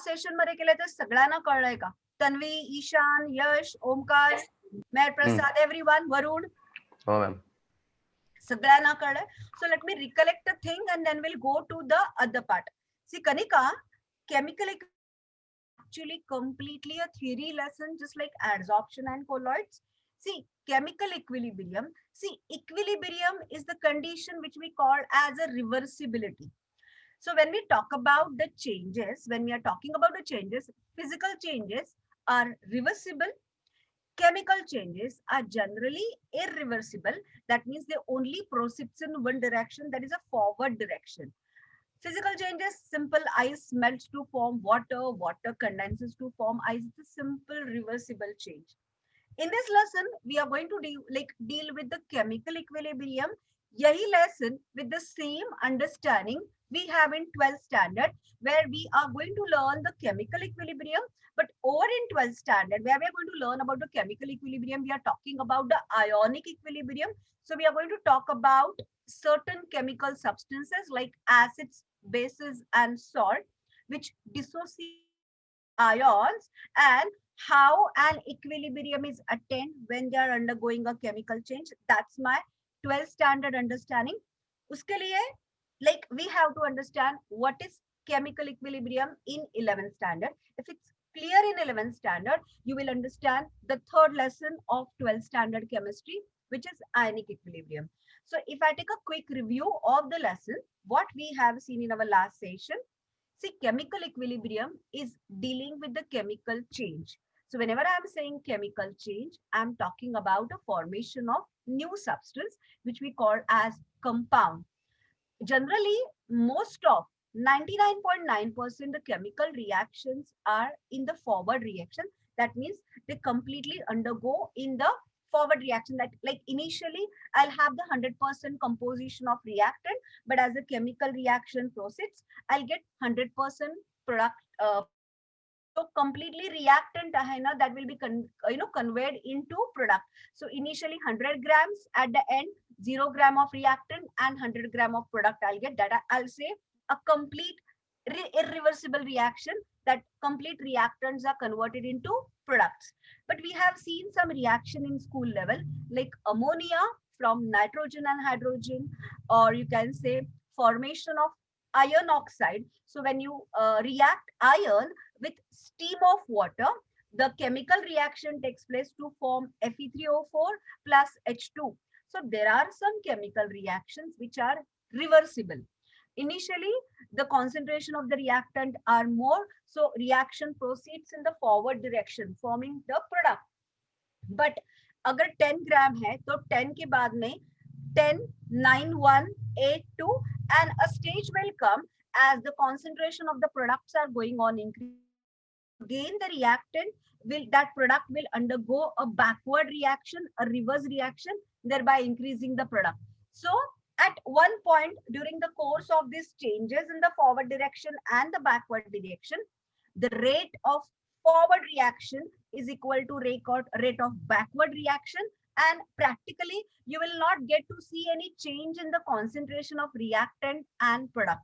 Session मध्ये केलं तर सगळ्यांना कळलंय का? तन्वी, ईशान, यश, ओमकार, मेहर प्रसाद, एव्हरीवन, वरुण, हो मॅम. सगळ्यांना कळलंय. So let me recollect the thing and then we'll go to the other part. See, Kanika, chemical actually completely a theory lesson, just like adsorption and colloids. See, chemical equilibrium. See, equilibrium is the condition which we call as a reversibility. So when we talk about the changes, when we are talking about the changes, physical changes are reversible. Chemical changes are generally irreversible. That means they only proceeds in one direction, that is a forward direction. Physical changes, simple ice melts to form water, water condenses to form ice. It's a simple reversible change. In this lesson, we are going to deal with the chemical equilibrium. Yahi lesson with the same understanding we have in 12th standard, where we are going to learn the chemical equilibrium. But over in 12th standard, where we are going to learn about the chemical equilibrium, we are talking about the ionic equilibrium. So we are going to talk about certain chemical substances like acids, bases, and salt, which dissociate ions, and how an equilibrium is attained when they are undergoing a chemical change. That's my 12th standard understanding. Uske liye, like, we have to understand what is chemical equilibrium in 11th standard. If it's clear in 11th standard, you will understand the third lesson of 12th standard chemistry, which is ionic equilibrium. So if I take a quick review of the lesson, what we have seen in our last session. See, chemical equilibrium is dealing with the chemical change. So whenever I'm saying chemical change, I'm talking about a formation of new substance, which we call as compound. Generally, most of 99.9% the chemical reactions are in the forward reaction. That means they completely undergo in the forward reaction. That, like, initially I'll have the 100% composition of reactant, but as the chemical reaction proceeds, I'll get 100% product. So completely reactant that will be conveyed into product. So initially 100 grams, at the end 0 gram of reactant and 100 gram of product I'll get. That I'll say a complete irreversible reaction, that complete reactants are converted into products. But we have seen some reaction in school level, like ammonia from nitrogen and hydrogen, or you can say formation of iron oxide. So when you react iron with steam of water, the chemical reaction takes place to form Fe3O4 plus H2. So there are some chemical reactions which are reversible. Initially, the concentration of the reactant are more, so reaction proceeds in the forward direction, forming the product. But अगर 10 ग्राम है तो 10 के बाद में 10, 9, 1, 8, 2, and a stage will come as the concentration of the products are going on increase. Again, the reactant will, that product will undergo a backward reaction, a reverse reaction, thereby increasing the product. So at one point during the course of these changes in the forward direction and the backward direction, the rate of forward reaction is equal to rate of backward reaction, and practically you will not get to see any change in the concentration of reactant and product.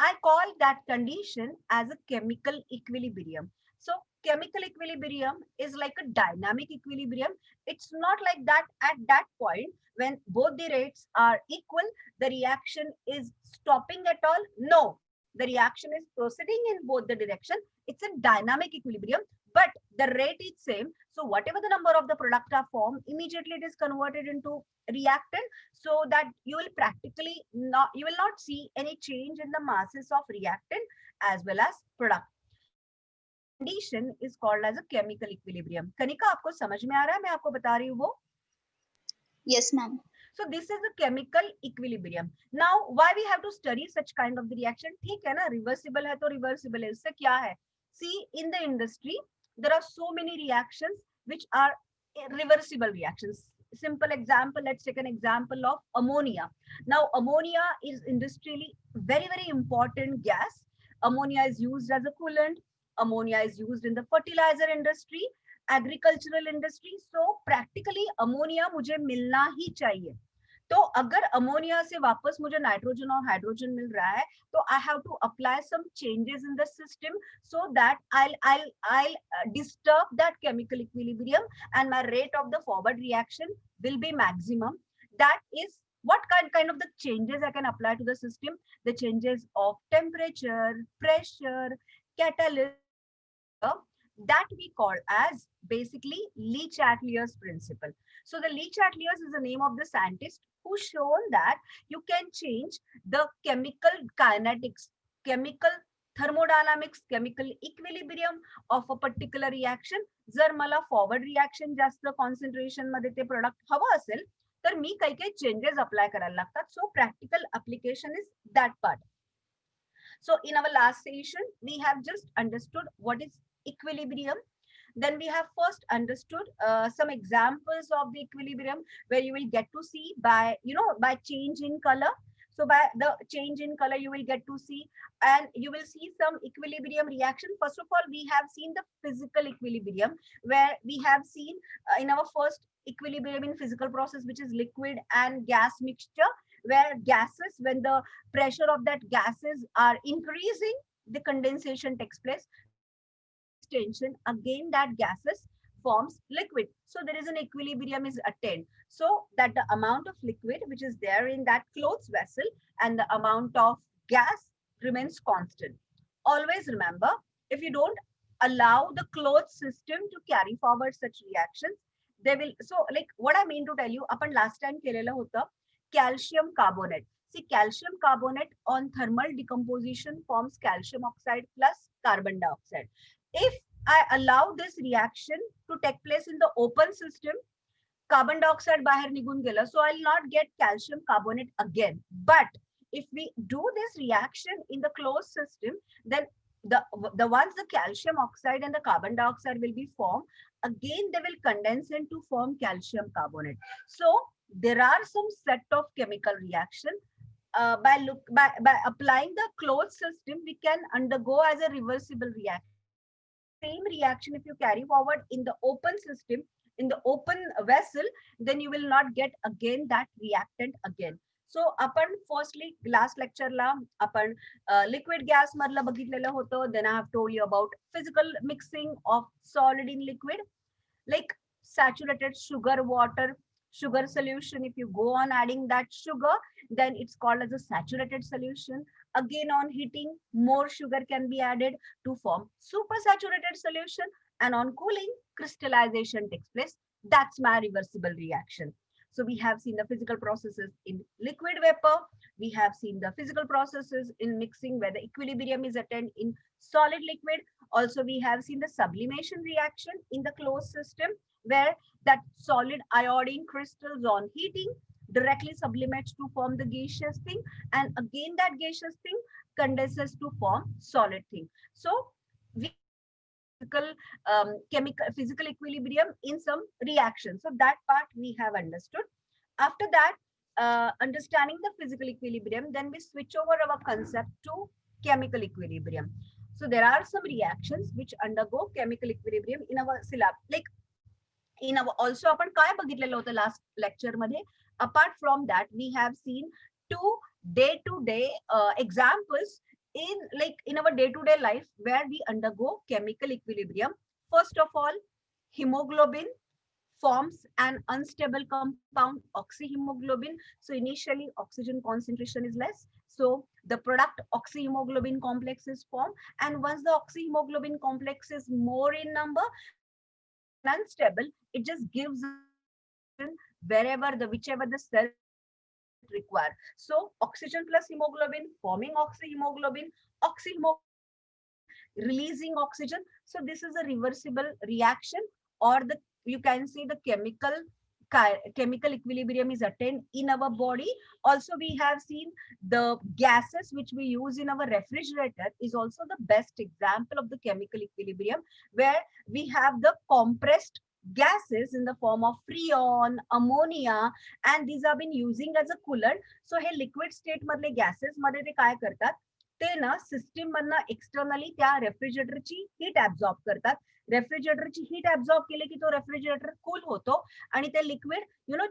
I call that condition as a chemical equilibrium. So chemical equilibrium is like a dynamic equilibrium. It's not like that at that point when both the rates are equal, the reaction is stopping at all. No, the reaction is proceeding in both the direction. It's a dynamic equilibrium, but the rate is same. So whatever the number of the product are formed, immediately it is converted into reactant, so that you will practically not, you will not see any change in the masses of reactant as well as product. Condition is called as a chemical equilibrium. Kanika, आपको समझ में आ रहा है मैं आपको बता रही हूँ वो? Yes, ma'am. So this is the chemical equilibrium. Now, why we have to study such kind of the reaction? ठीक है ना, reversible है तो reversible है, इससे क्या है? See, in the industry, there are so many reactions which are reversible reactions. Simple example, let's take an example of ammonia. Now, ammonia is industrially very important gas. Ammonia is used as a coolant. Ammonia is used in the fertilizer industry, agricultural industry. So practically ammonia मुझे मिलना ही चाहिए. तो अगर ammonia से वापस मुझे nitrogen और hydrogen मिल रहा है, तो I have to apply some changes in the system so that I'll disturb that chemical equilibrium and my rate of the forward reaction will be maximum. That is what kind of the changes I can apply to the system. The changes of temperature, pressure, catalyst, that we call as basically Le Chatelier's principle. So the Le Chatelier's is the name of the scientist who shown that you can change the chemical kinetics, chemical thermodynamics, chemical equilibrium of a particular reaction. जर मला forward reaction जास्त concentration मध्ये ते product हवं असेल तर मी काही काही चेंजेस अप्लाय करायला लागतात. So practical application is that part. So in our last session, we have just understood what is equilibrium. Then we have first understood some examples of the equilibrium where you will get to see by, by change in color. So by the change in color, you will get to see, and you will see some equilibrium reaction. First of all, we have seen the physical equilibrium where we have seen in our first equilibrium in physical process, which is liquid and gas mixture, where gases, when the pressure of that gases are increasing, the condensation takes place. Tension, again that gases forms liquid. So there is an equilibrium is attained. So that the amount of liquid which is there in that closed vessel and the amount of gas remains constant. Always remember, if you don't allow the closed system to carry forward such reactions, they will. So like what I mean to tell you, upon last time केलेलं होतं calcium carbonate. See, calcium carbonate on thermal decomposition forms calcium oxide plus carbon dioxide. If I allow this reaction to take place in the open system, carbon dioxide बाहेर निघून गेलं, so I'll not get calcium carbonate again. But if we do this reaction in the closed system, then the once the calcium oxide and the carbon dioxide will be formed, again they will condense into form calcium carbonate. So there are some set of chemical reaction. By applying the closed system, we can undergo as a reversible reaction. Same reaction if you carry forward in the open system, in the open vessel, then you will not get again that reactant again. So आपण firstly last lecture ला आपण liquid gas मधलं बघितलेलं होतं. Then I have told you about physical mixing of solid in liquid, like saturated sugar water, sugar solution. If you go on adding that sugar, then it's called as a saturated solution. Again on heating, more sugar can be added to form supersaturated solution, and on cooling, crystallization takes place. That's my reversible reaction. So we have seen the physical processes in liquid vapor. We have seen the physical processes in mixing where the equilibrium is attained in solid liquid. Also, we have seen the sublimation reaction in the closed system where that solid iodine crystals on heating directly sublimates to form the gaseous thing, and again that gaseous thing condenses to form solid thing. So we physical equilibrium in some reaction. So that part we have understood. After that, understanding the physical equilibrium, then we switch over our concept to chemical equilibrium. So there are some reactions which undergo chemical equilibrium in our syllabus. Like in our also आपण काय बघितलेलं होतं last lecture मध्ये. Apart from that, we have seen two day-to-day examples in our day-to-day life where we undergo chemical equilibrium. First of all, hemoglobin forms an unstable compound, oxyhemoglobin. So initially oxygen concentration is less, so the product oxyhemoglobin complex is formed, and once the oxyhemoglobin complex is more in number, unstable, it just gives whichever the cell require. So oxygen plus hemoglobin forming oxyhemoglobin, releasing oxygen. So this is a reversible reaction, or you can say the chemical equilibrium is attained in our body. Also, we have seen the gases which we use in our refrigerator is also the best example of the chemical equilibrium, where we have the compressed gases in the form of freon, ammonia, and these have been using as a coolant. So hey liquid state मधले gases मध्ये ते काय करतात, ते ना system मधनं externally त्या रेफ्रिजरेटरची heat absorb करतात. रेफ्रिजरेटरची हीट ऍब्झॉर्ब केली की तो रेफ्रिजरेटर कूल होतो आणि ते liquid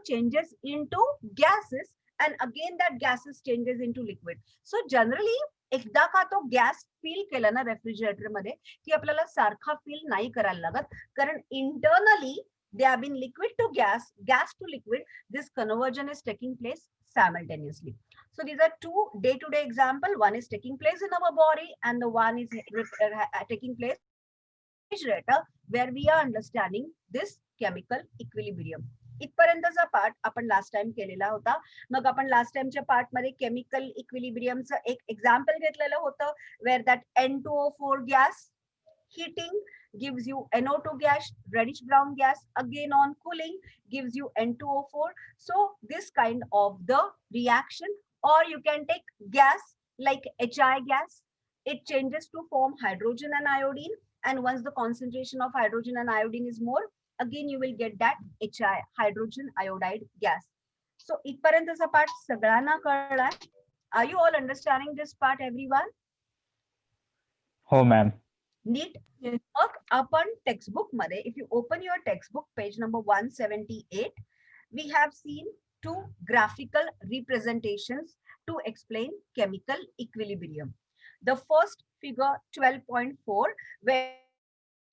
changes into gases and again that gases changes into liquid. So generally एकदा का तो गॅस फील केला ना रेफ्रिजरेटर मध्ये की आपल्याला सारखा फील नाही करायला लागत, कारण internally they have been liquid to gas, gas to liquid. This conversion is taking place simultaneously. So these are two day-to-day example. One is taking place in our body and the one is taking place in refrigerator, where we are understanding this chemical equilibrium. इथपर्यंतचा part आपण last time केलेला होता. मग आपण last टाइमच्या part मध्ये chemical इक्विलिब्रियमचं एक एक्झाम्पल घेतलेलं होतं, where that N2O4 gas heating gives you NO2 gas, reddish brown gas, again on cooling gives you N2O4. So this kind of the reaction, or you can take gas like HI gas. It changes to form hydrogen and iodine, and once the concentration of hydrogen and iodine is more, again you will get that HI, hydrogen iodide gas. So इथपर्यंतचा part सगळ्यांना कळलाय. Are you all understanding this part, everyone? हो ma'am. नीट. मग आपण textbook मध्ये, if you open your textbook page number 178, we have seen two graphical representations to explain chemical equilibrium. The first figure 12.4, where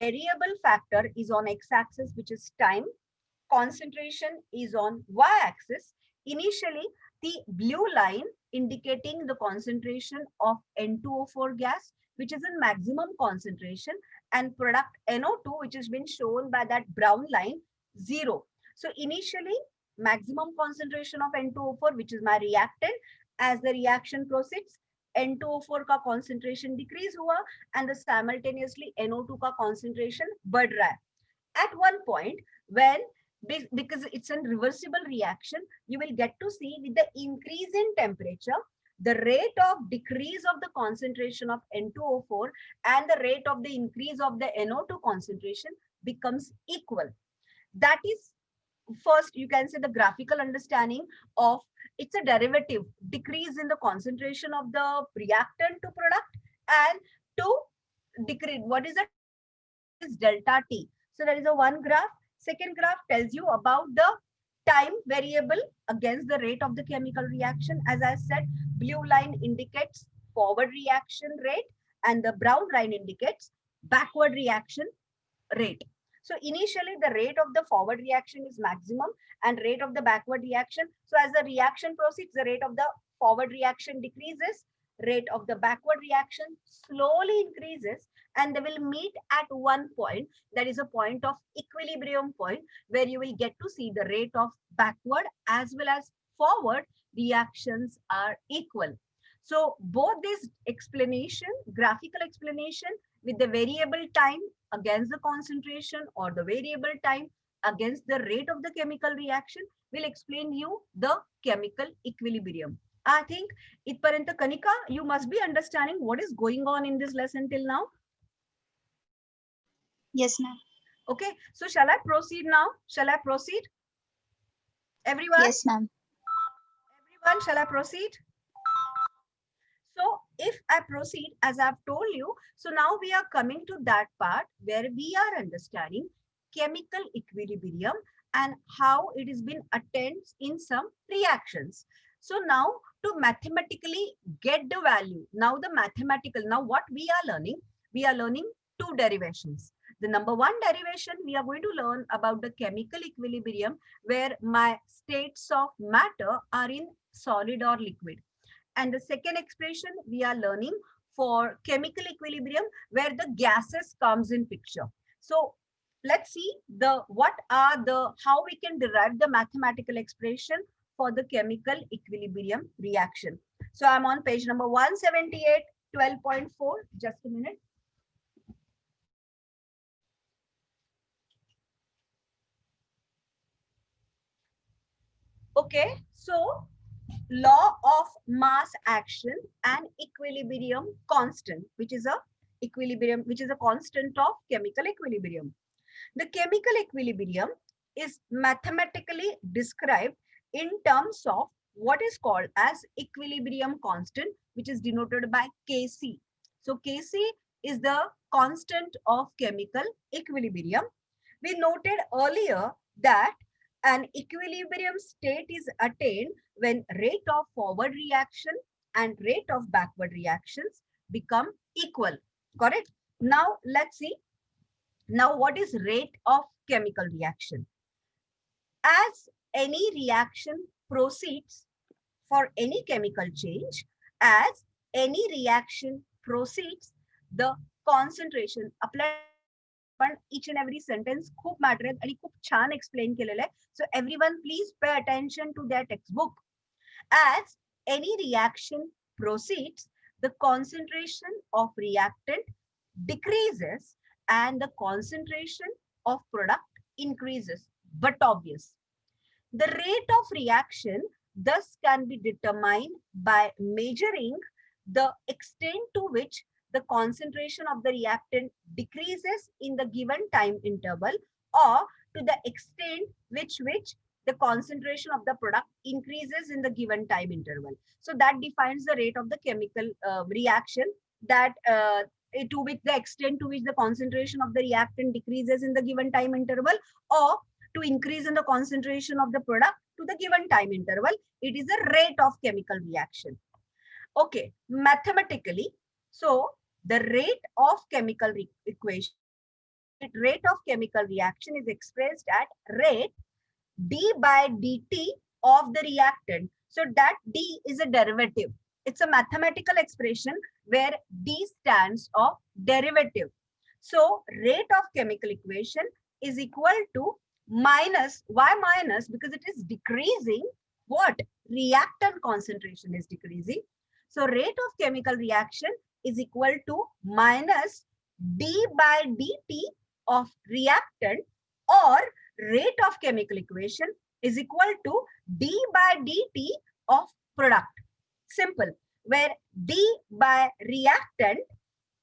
variable factor is on x-axis, which is time, concentration is on y-axis. Initially, the blue line indicating the concentration of N2O4 gas, which is in maximum concentration, and product NO2, which has been shown by that brown line, 0. So initially, maximum concentration of N2O4, which is my reactant. As the reaction proceeds, N2O4 का concentration decrease हुआ, and the simultaneously NO2 का concentration बढ़ रहा है. At one point, when because it's a reversible reaction, you will get to see with the increase in temperature, the rate of decrease of the concentration of N2O4 and the rate of the increase of the NO2 concentration becomes equal. That is, first you can say the graphical understanding of, it's a derivative, decrease in the concentration of the reactant to product and to decrease, what is that? Is delta T. So that is a one graph. Second graph tells you about the time variable against the rate of the chemical reaction. As I said, blue line indicates forward reaction rate and the brown line indicates backward reaction rate. So initially the rate of the forward reaction is maximum and rate of the backward reaction. So as the reaction proceeds, the rate of the forward reaction decreases, rate of the backward reaction slowly increases, and they will meet at one point, that is a point of equilibrium point, where you will get to see the rate of backward as well as forward reactions are equal. So both this explanation, graphical explanation with the variable time against the concentration or the variable time against the rate of the chemical reaction will explain you the chemical equilibrium. I think itparenta Kanika, you must be understanding what is going on in this lesson till now. Yes, ma'am. Okay, so shall I proceed now? Shall I proceed? Everyone? Yes, ma'am. Everyone, shall I proceed? So if I proceed, as I've told you, so now we are coming to that part where we are understanding chemical equilibrium and how it has been attained in some reactions. So now to mathematically get the value, now the mathematical, now what we are learning two derivations. The number one derivation, we are going to learn about the chemical equilibrium, where my states of matter are in solid or liquid. And the second expression we are learning for chemical equilibrium, where the gases comes in picture. So let's see how we can derive the mathematical expression for the chemical equilibrium reaction. So I'm on page number 178, 12.4. Just a minute. Okay, so law of mass action and equilibrium constant, which is a constant of chemical equilibrium. The chemical equilibrium is mathematically described in terms of what is called as equilibrium constant, which is denoted by Kc. So Kc is the constant of chemical equilibrium. We noted earlier that an equilibrium state is attained when rate of forward reaction and rate of backward reactions become equal. Correct? Now let's see. Now what is rate of chemical reaction? As any reaction proceeds for any chemical change, as any reaction proceeds, the concentration applied. पण each and every sentence खूप matter आहेत आणि खूप छान explain केलेलं आहे. So everyone please pay attention to their textbook. As any reaction proceeds, the concentration of reactant decreases and the concentration of product increases. But obvious. The rate of reaction thus can be determined by measuring the extent to which the concentration of the reactant decreases in the given time interval, or to the extent which the concentration of the product increases in the given time interval. So that defines the rate of the chemical reaction, that to which the extent to which the concentration of the reactant decreases in the given time interval, or to increase in the concentration of the product to the given time interval. It is a rate of chemical reaction. Okay, mathematically, so the rate of chemical equation, rate of chemical reaction is expressed at rate d by dt of the reactant. So that d is a derivative. It's a mathematical expression where d stands of derivative. So rate of chemical equation is equal to minus, why minus? Because it is decreasing what? Reactant concentration is decreasing. So rate of chemical reaction is equal to minus d by dt of reactant, or rate of chemical equation is equal to d by dt of product. Simple. Where d by reactant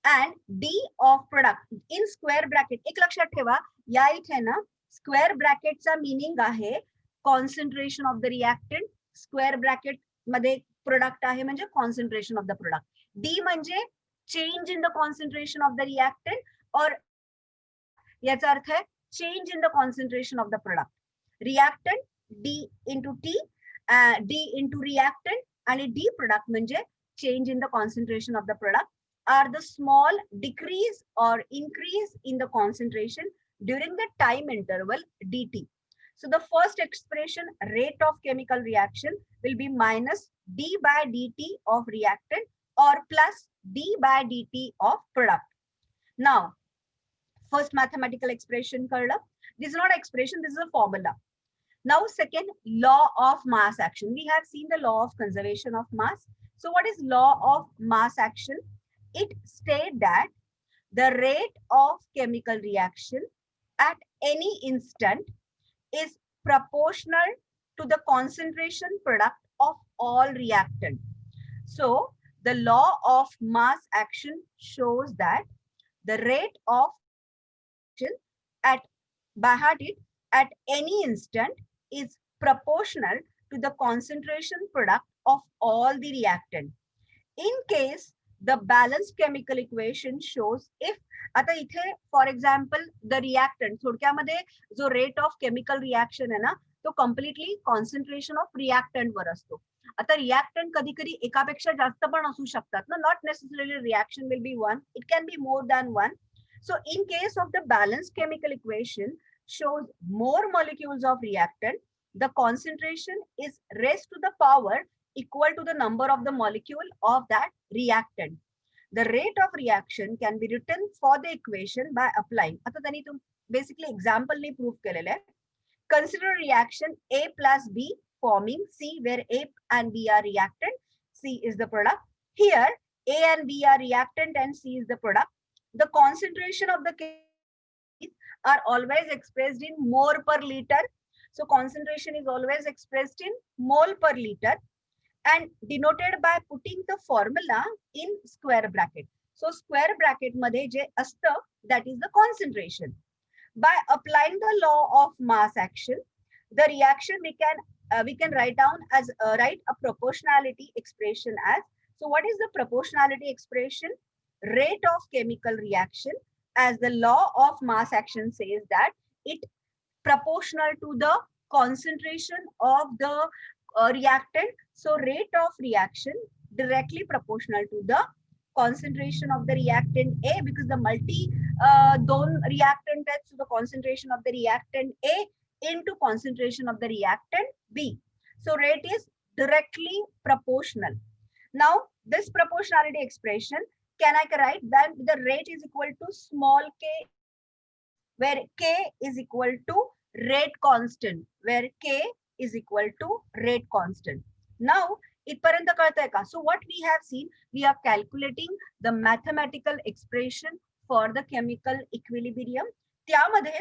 and d of product in square bracket. एक लक्षात ठेवा, या इथे ना square ब्रॅकेटचा meaning आहे concentration of the reactant, square bracket मध्ये product आहे म्हणजे concentration of the product. D म्हणजे change in the concentration of the reactant, और याचा अर्थ आहे change in the concentration of the product. Reactant D into T, D into reactant, आणि D product म्हणजे change in the concentration of the product, are the small decrease or increase in the concentration during the time interval dt. So the first expression, rate of chemical reaction, will be minus d by dt of reactant or plus d by dt of product. Now, first mathematical expression karla. This is not expression, this is a formula. Now, second, law of mass action. We have seen the law of conservation of mass. So what is law of mass action? It states that the rate of chemical reaction at any instant is proportional to the concentration product of all reactant. So the law of mass action shows that the rate of action at any instant is proportional to the concentration product of all the reactant. In case the balanced chemical equation shows if, आता इथे for example the reactant, थोडक्यामध्ये जो rate of chemical reaction आहे ना, तो completely concentration of reactant वर असतो. आता reactant कधी कधी एकापेक्षा जास्त पण असू शकतात ना, not necessarily reaction will be one, it can be more than one. So in case of the balanced chemical equation shows more molecules of reactant, the concentration is raised to the power equal to the number of the molecule of that reactant. The rate of reaction can be written for the equation by applying. आता त्यांनी तुम basically example ने prove केलेलं आहे. Consider reaction A plus B forming C, where A and B are reactant, C is the product. Here A and B are reactant and C is the product. The concentration of the are always expressed in mole per liter. So concentration is always expressed in mole per liter and denoted by putting the formula in square bracket. So square bracket मध्ये जे असतं, that is the concentration. By applying the law of mass action, the reaction we can write down as write a proportionality expression as. So what is the proportionality expression? Rate of chemical reaction, as the law of mass action says that it proportional to the concentration of the reactant. So rate of reaction directly proportional to the concentration of the reactant A, because the multi दोन reactant आहेत, so the concentration of the reactant A into concentration of the reactant B. So rate is directly proportional. Now this proportionality expression, can I write that the rate is equal to small k, where k is equal to rate constant, where k is equal to rate constant. Now इथपर्यंत कळतंय का? So what we have seen, we are calculating the mathematical expression for the chemical equilibrium. त्यामध्ये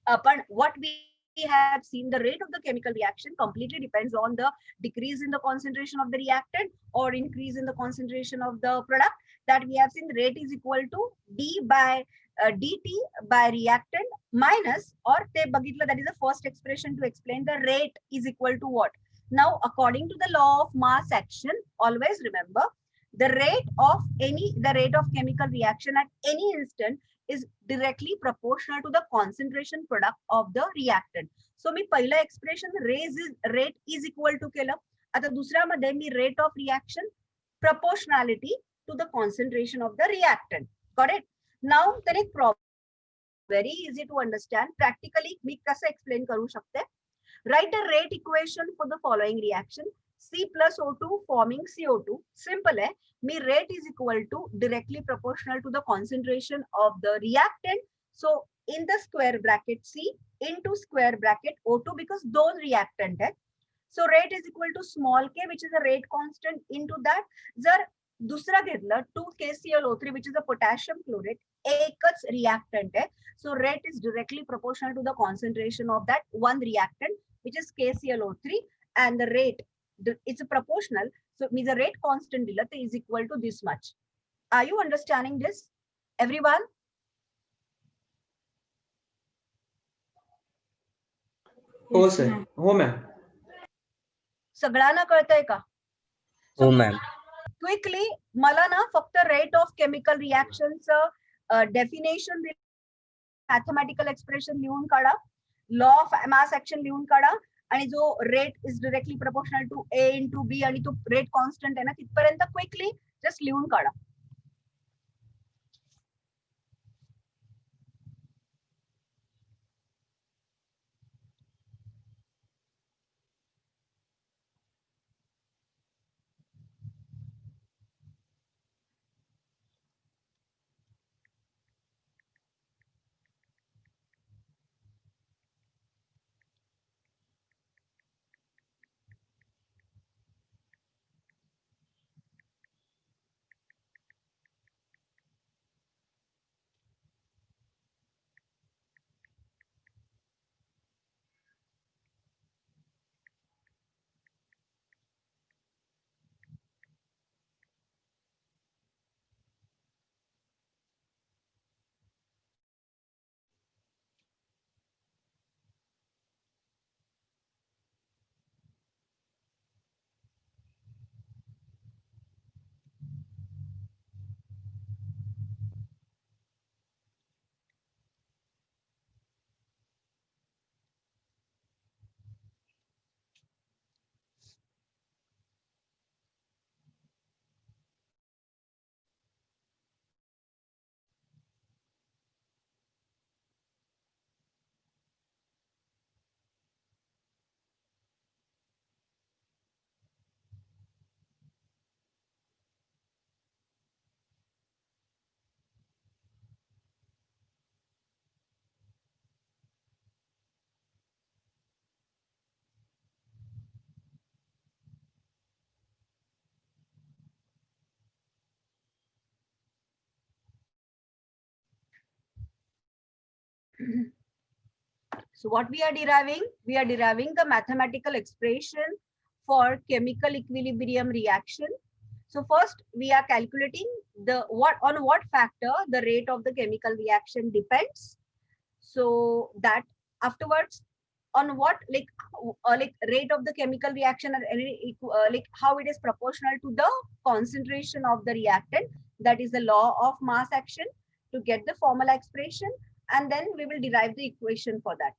आपण what we have seen, the rate of the chemical reaction completely depends on the decrease in the concentration of the reactant or increase in the concentration of the product. That we have seen, the rate is equal to d by dt by reactant minus, or te bagitla, that is the first expression to explain the rate is equal to what. Now according to the law of mass action, always remember the rate of chemical reaction at any instant is directly proportional to the concentration product of the reactant. So मी पहिला expression rate is equal to केलं. आता दुसऱ्यामध्ये मी rate of reaction proportionality to the concentration of the reactant. Got it? Now there is problem, very easy to understand. Practically मी कसं explain करू शकते? Write a rate equation for the following reaction. C plus O2 forming CO2. Simple है. Me rate is equal to directly proportional to the concentration of the reactant. So in the square bracket C into square bracket O2, because those reactant है. So rate is equal to small k, which is a rate constant, into that. जर दुसरा घेतलं 2KClO3, which is a potassium chlorate, एकच reactant है. So rate is directly proportional to the concentration of that one reactant, which is KClO3, and the rate, it's a proportional, so means the rate constant is equal to this much. Are you understanding this, everyone? हो sir, हो ma'am. सगळ्यांना कळतंय का? हो ma'am. Quickly मला ना फक्त rate of chemical रिएक्शनचं डेफिनेशन, मॅथमॅटिकल एक्सप्रेशन लिहून काढा, लॉ ऑफ मास ऍक्शन लिहून काढा, आणि जो rate is directly proportional to A into B आणि तो रेट कॉन्स्टंट आहे ना, तिथपर्यंत क्विकली जस्ट लिहून काढा. So what we are deriving? We are deriving the mathematical expression for chemical equilibrium reaction. So first we are calculating the on what factor the rate of the chemical reaction depends. So that afterwards on what, like rate of the chemical reaction, or any like how it is proportional to the concentration of the reactant. That is the law of mass action to get the formula expression, and then we will derive the equation for that.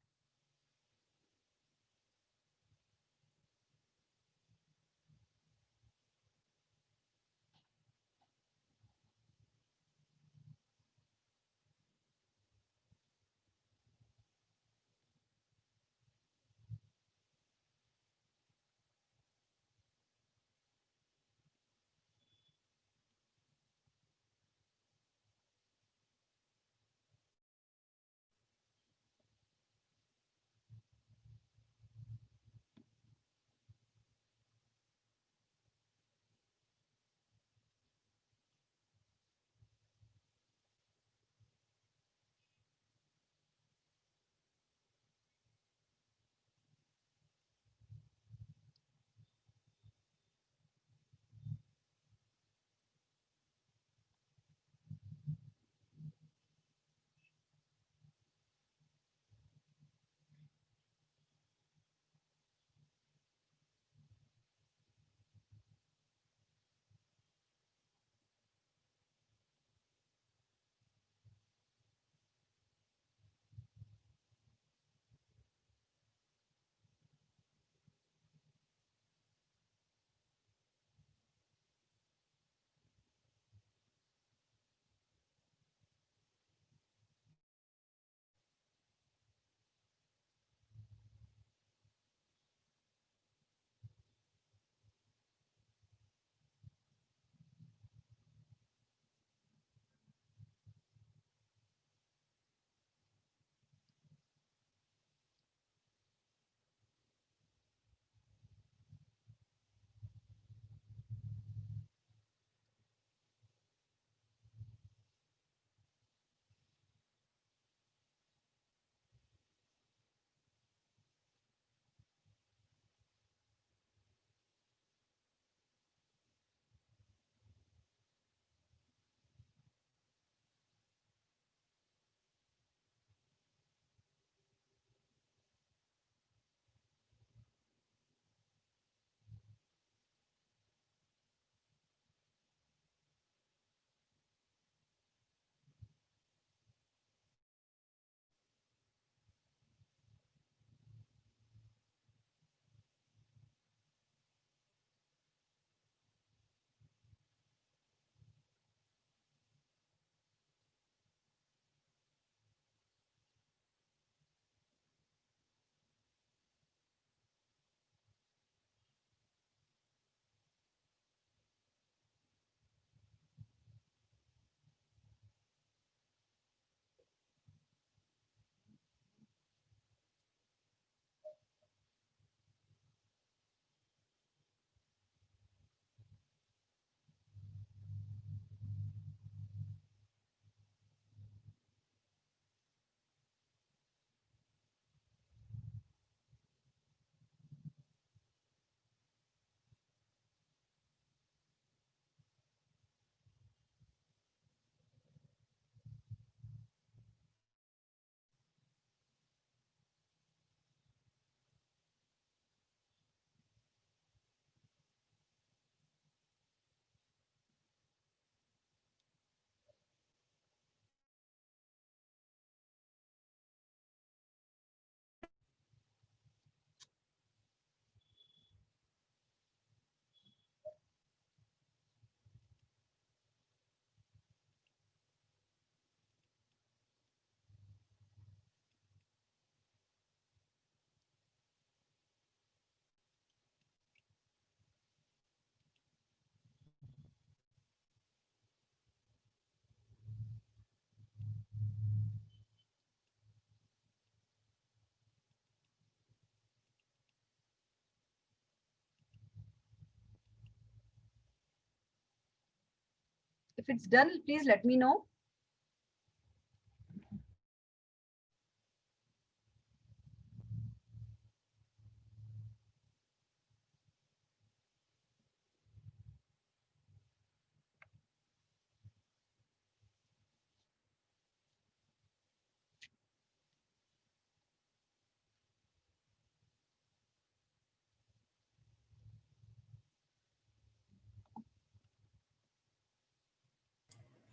If it's done, please let me know.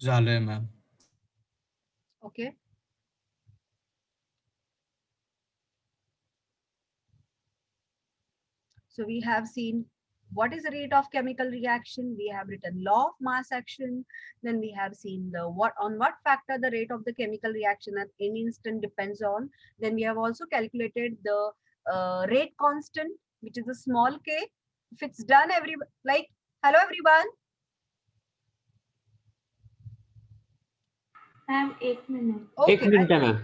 झालंय ma'am. Okay. So we have seen what is the rate of chemical reaction. We have written law of mass action. Then we have seen the what factor the rate of the chemical reaction at any instant depends on. Then we have also calculated the rate constant, which is a small k. If it's done, hello everyone. Ma'am 1 minute. Okay. 1 minute आहे ma'am.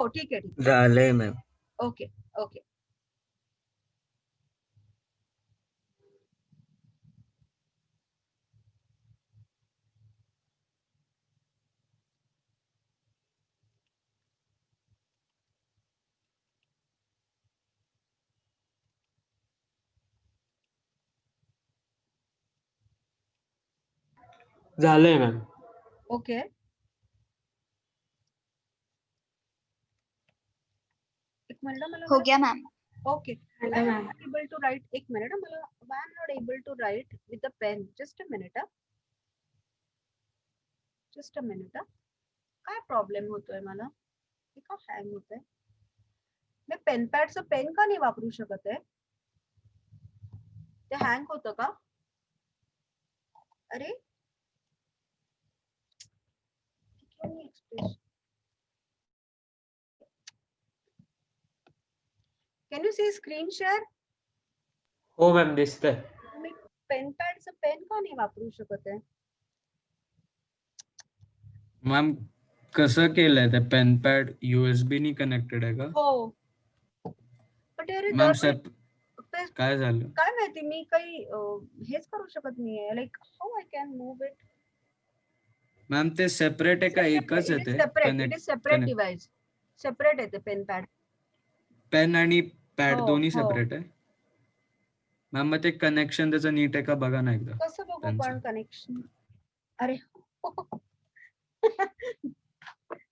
Oh, ठीक है. झालंय ma'am. Okay. Okay. झालंय ma'am. Okay. एक minute मला हो गया ma'am. Okay. Hello, I am ma'am. not able to write. एक minute. I am not able to write with the pen. Just a minute. Just a minute. काय problem होतोय मला? हे का हँग होतंय? मैं पेन पॅडचं पेन का नाही वापरू शकत आहे? ते हँग होतं का? अरे Can you see screen share? हो मॅम दिसतंय. मी पेन पॅडचं पेन का नाही वापरू शकत आहे? मॅम कसं केलंय ते पेन पॅड USB नी कनेक्टेड आहे का? हो. पण अरे मॅम काय झालं? काय माहिती मी काही हेच करू शकत नाहीये. Like how I can move it. Ma'am ते सेपरेट आहे का एकच आहे ते? It is separate device. Separate आहे ते पेन पॅड. पेन आणि पॅड हो, दोन्ही हो. सेपरेट आहे. मॅम मग ते कनेक्शन त्याचं नीट आहे का बघा ना एकदा. कसं बघू त्यांचं. पण कनेक्शन? अरे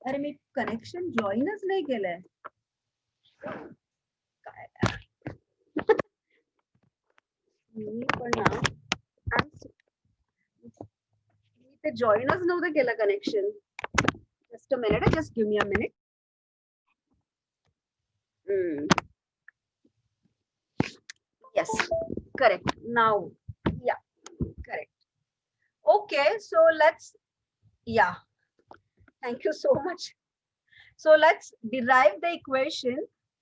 अरे मी कनेक्शन जॉईनच नाही केलंय. काय मी पण ना मी ते जॉईनच नव्हतं केलं connection. Just a minute. Just give me a minute. Yes, correct. Now, yeah, correct. Okay, so yeah, thank you so much. So let's derive the equation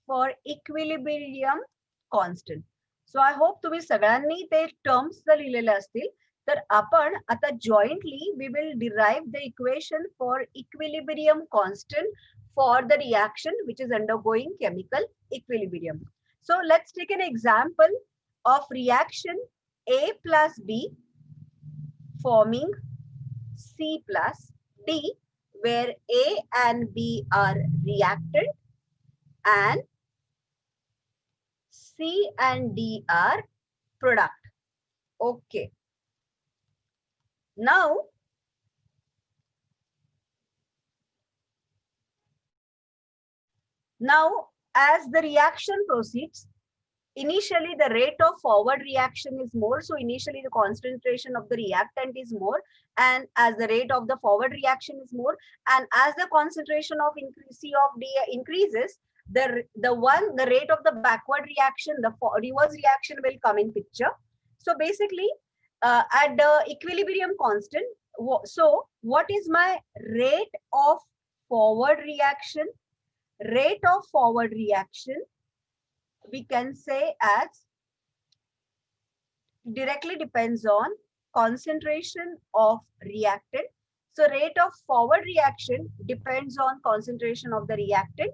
for equilibrium constant. So I hope तुम्ही सगळ्यांनी ते terms जर लिहिलेले असतील तर आपण आता jointly we will derive the equation for equilibrium constant for the reaction which is undergoing chemical equilibrium. So let's take an example of reaction A plus B forming C plus D, where A and B are reactant and C and D are product. Okay. Now, as the reaction proceeds, initially the rate of forward reaction is more. So initially the concentration of the reactant is more, and as the rate of the forward reaction is more, and as the concentration of C of D increases, the rate of the backward reaction, the reverse reaction will come in picture. So basically, at the equilibrium constant, so what is my rate of forward reaction? Rate of forward reaction we can say as directly depends on concentration of reactant. So rate of forward reaction depends on concentration of the reactant.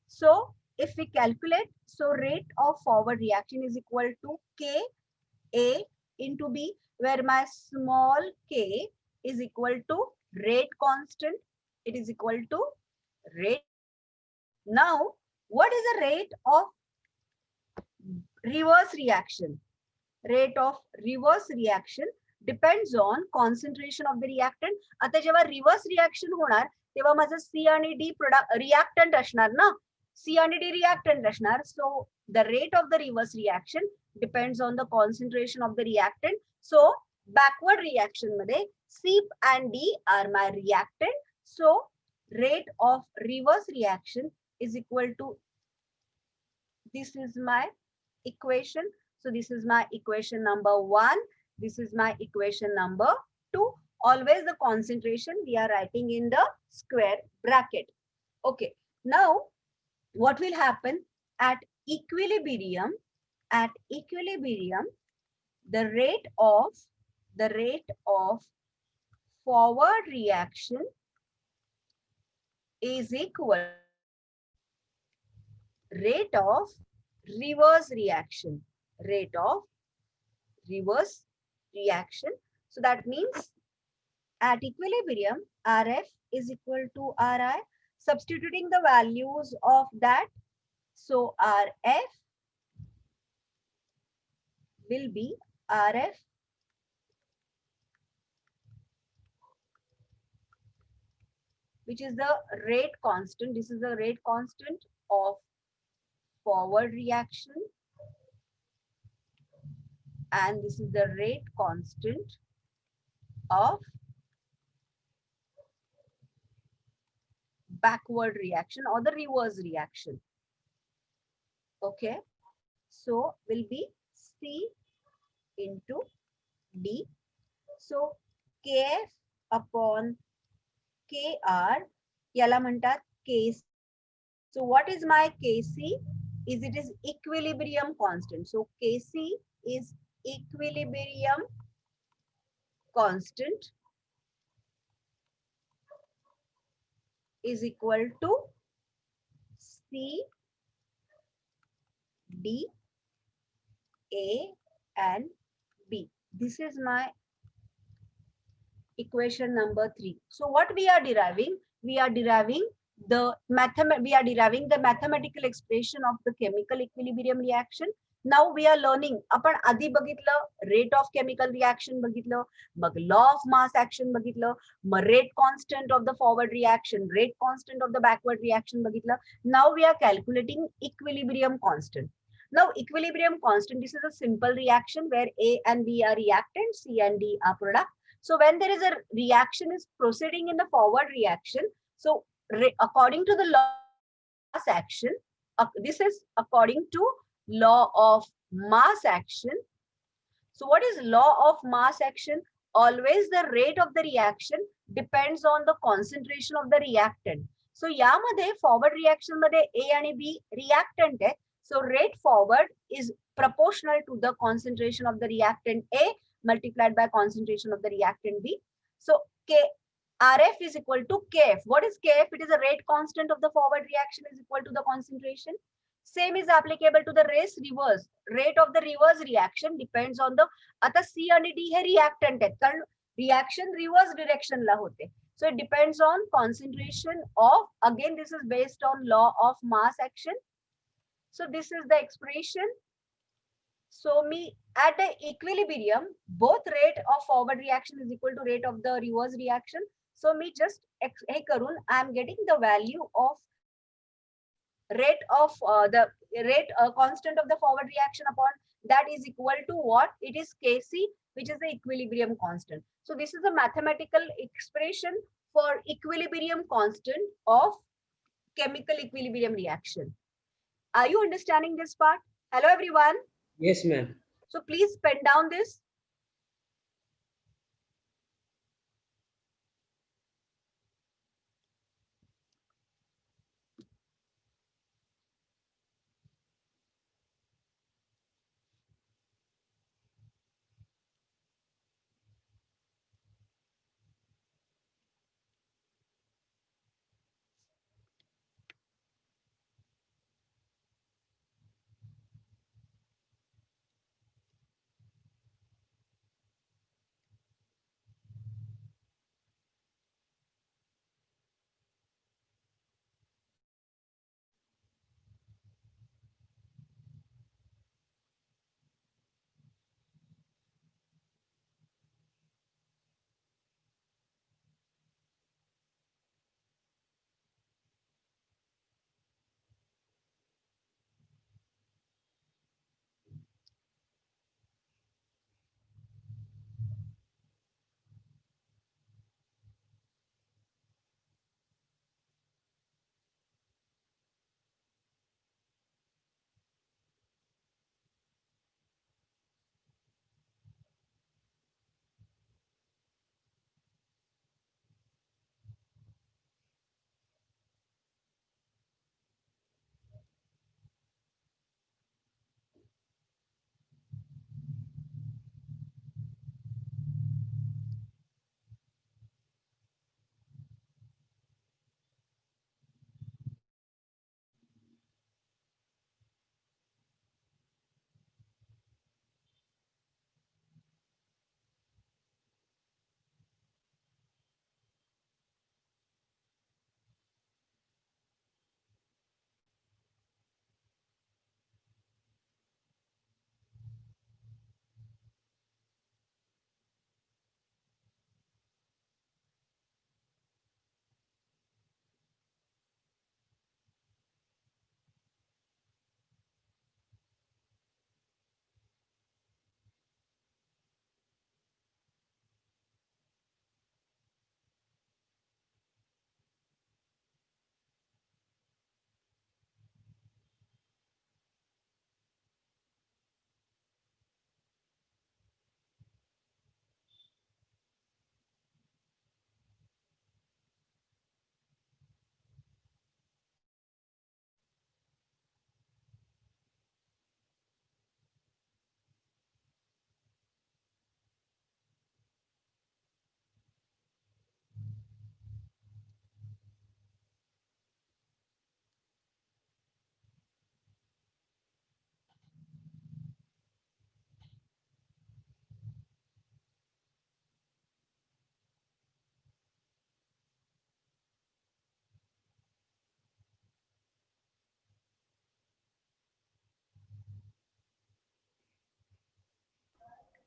So if we calculate, so rate of forward reaction is equal to K A into B, where my small k is equal to rate constant. It is equal to rate. Now, what is the rate of reverse reaction? Rate of reverse reaction depends on concentration of the reactant. आता जेव्हा reverse reaction होणार तेव्हा माझं C आणि D product reactant असणार ना. C आणि D reactant असणार. So the rate of the reverse reaction depends on the concentration of the reactant. So backward reaction मध्ये C and D are my reactant. So rate of reverse reaction is equal to, this is my equation. So this is my equation number 1. This is my equation number 2. Always the concentration we are writing in the square bracket. Okay. Now what will happen at equilibrium? At equilibrium, the rate of forward reaction is equal rate of reverse reaction. Rate of reverse reaction. So that means at equilibrium, Rf is equal to Ri. Substituting the values of that, so Rf will be Rf which is the rate constant. This is the rate constant of forward reaction, and this is the rate constant of backward reaction or the reverse reaction. Okay, so will be C into D. So Kf upon Kr याला म्हणतात Kc. So what is my Kc? It is equilibrium constant. So Kc is equilibrium constant is equal to C, D, A and B. This is my equation number 3. So what we are deriving? We are deriving the mathematical expression of the chemical equilibrium reaction. Now we are learning. आपण आधी बघितलं rate of chemical reaction बघितलं, मग law of mass action बघितलं, मग rate constant of the forward reaction, rate constant of the backward reaction बघितलं. Now we are calculating equilibrium constant. Now equilibrium constant, this is a simple reaction where A and B are reactants, C and D are product. So when there is a reaction is proceeding in the forward reaction, so according to the law of mass action, this is according to law of mass action. So what is law of mass action? Always the rate of the reaction depends on the concentration of the reactant. So यामध्ये forward reaction मध्ये A आणि B reactant आहे. So rate forward is proportional to the concentration of the reactant A multiplied by concentration of the reactant B. So Rf is equal to Kf. What is Kf? It is a rate constant of the forward reaction is equal to the concentration. Same is applicable to the reverse. Rate of the reverse reaction depends on the, आता C आणि D हे reactant आहेत कारण reaction reverse direction ला होते. So it depends on concentration of, again this is based on law of mass action. So this is the expression. So me at the equilibrium, both rate of forward reaction is equal to rate of the reverse reaction. So me just hey karun, I am getting the value of rate of the rate constant of the forward reaction upon that is equal to what? It is Kc, which is the equilibrium constant. So this is a mathematical expression for equilibrium constant of chemical equilibrium reaction. Are you understanding this part? Hello everyone. Yes, ma'am. So please pen down this.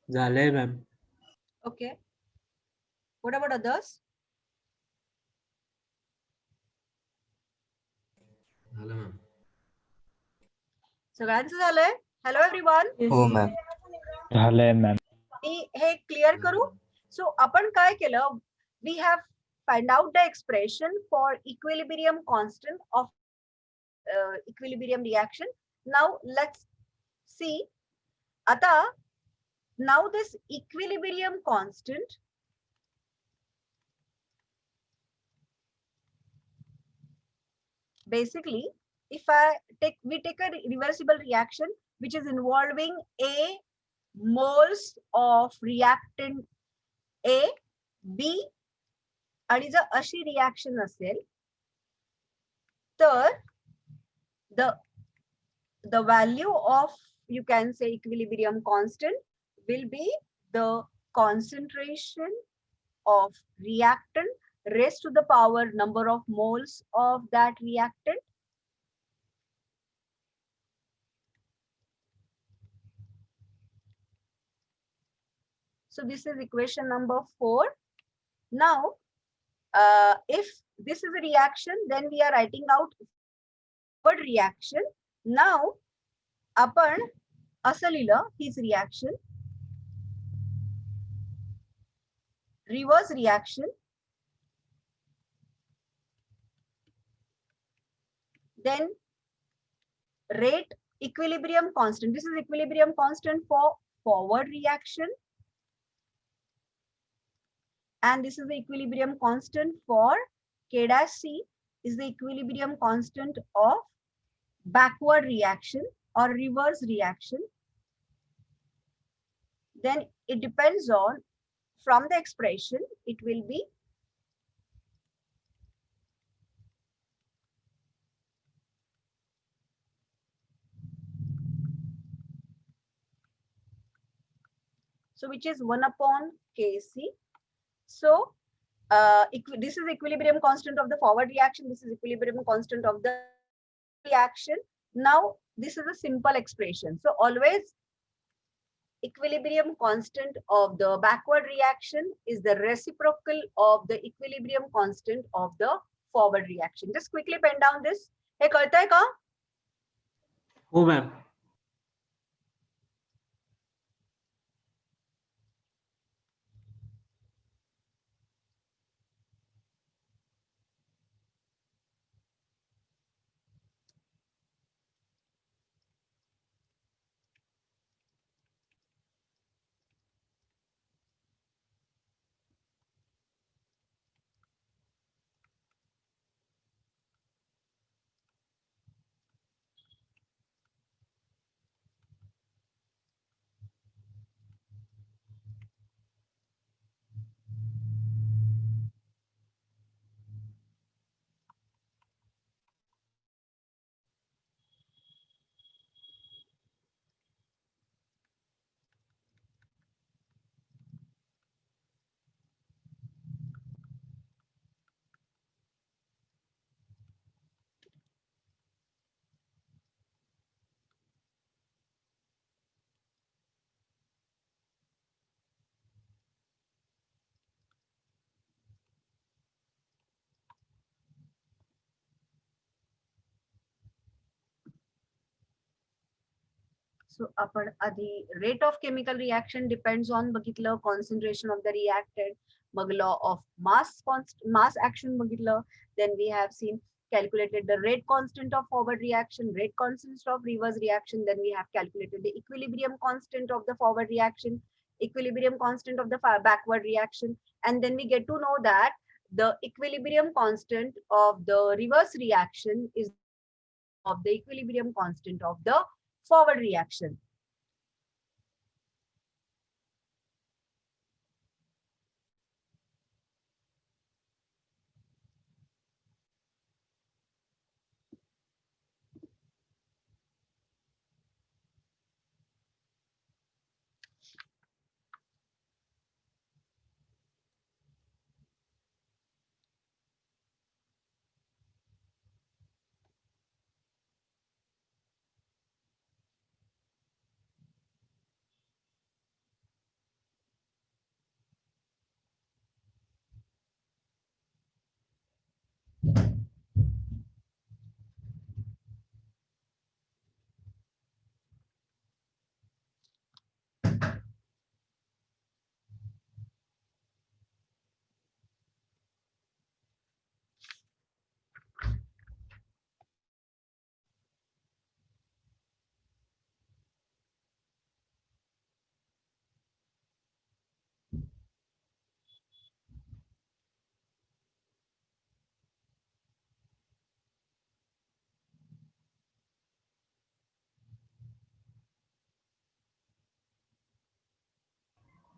झालंय ma'am. Okay. What about others? झालं ma'am. सगळ्यांचं झालंय? Hello everyone. हो ma'am. झालंय ma'am. मी हे clear करू. So आपण काय केलं, we have find out the expression for equilibrium constant of equilibrium reaction. Now let's see. आता now this equilibrium constant basically, if we take a reversible reaction which is involving a moles of reactant A, B आणि जर अशी reaction असेल तर the value of, you can say, equilibrium constant will be the concentration of reactant raised to the power number of moles of that reactant. So this is equation number 4. Now, if this is a reaction, then we are writing out forward reaction. Now, आपण असं लिहिलं हीच reaction, reverse reaction, then rate equilibrium constant. This is equilibrium constant for forward reaction, and this is the equilibrium constant for K dash C is the equilibrium constant of backward reaction or reverse reaction. Then it depends on, from the expression, it will be so which is 1 upon Kc. So this is equilibrium constant of the forward reaction. This is equilibrium constant of the reaction. Now this is a simple expression. So always equilibrium constant of the backward reaction is the reciprocal of the equilibrium constant of the forward reaction. Just quickly pen down this. हे कळतंय का? हो ma'am. So आपण आधी rate of chemical reaction depends on बघितलं, concentration of the reactant, mug law of mass action बघितलं, then we have seen calculated the rate constant of forward reaction, rate constant of reverse reaction, then we have calculated the equilibrium constant of the forward reaction, equilibrium constant of the backward reaction, and then we get to know that the equilibrium constant of the reverse reaction is of the equilibrium constant of the forward reaction.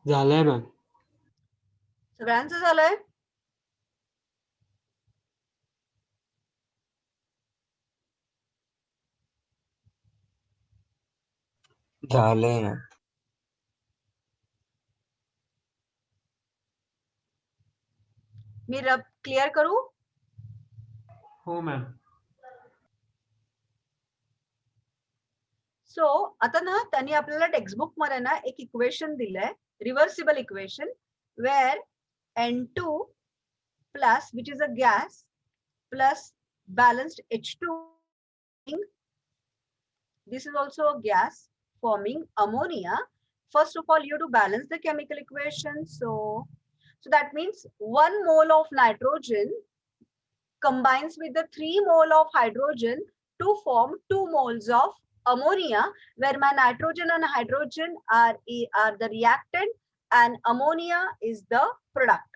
झालंय ma'am. सगळ्यांचं झालंय? झालंय ma'am. मी clear करू? हो ma'am. सो आता ना त्यांनी आपल्याला टेक्स्टबुक मध्ये ना एक इक्वेशन दिलंय, reversible equation, where N2 plus which is a gas plus balanced H2, this is also a gas forming ammonia. First of all, you have to balance the chemical equation. So that means 1 mole of nitrogen combines with the 3 mole of hydrogen to form 2 moles of ammonia, where my nitrogen and hydrogen are the reactant and ammonia is the product.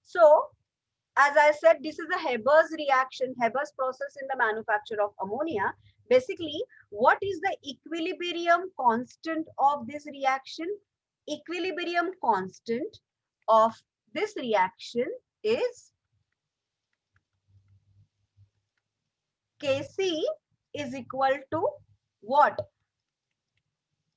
So as I said, this is a Haber's reaction, Haber's process in the manufacture of ammonia. Basically, what is the equilibrium constant of this reaction? Equilibrium constant of this reaction is Kc is equal to what?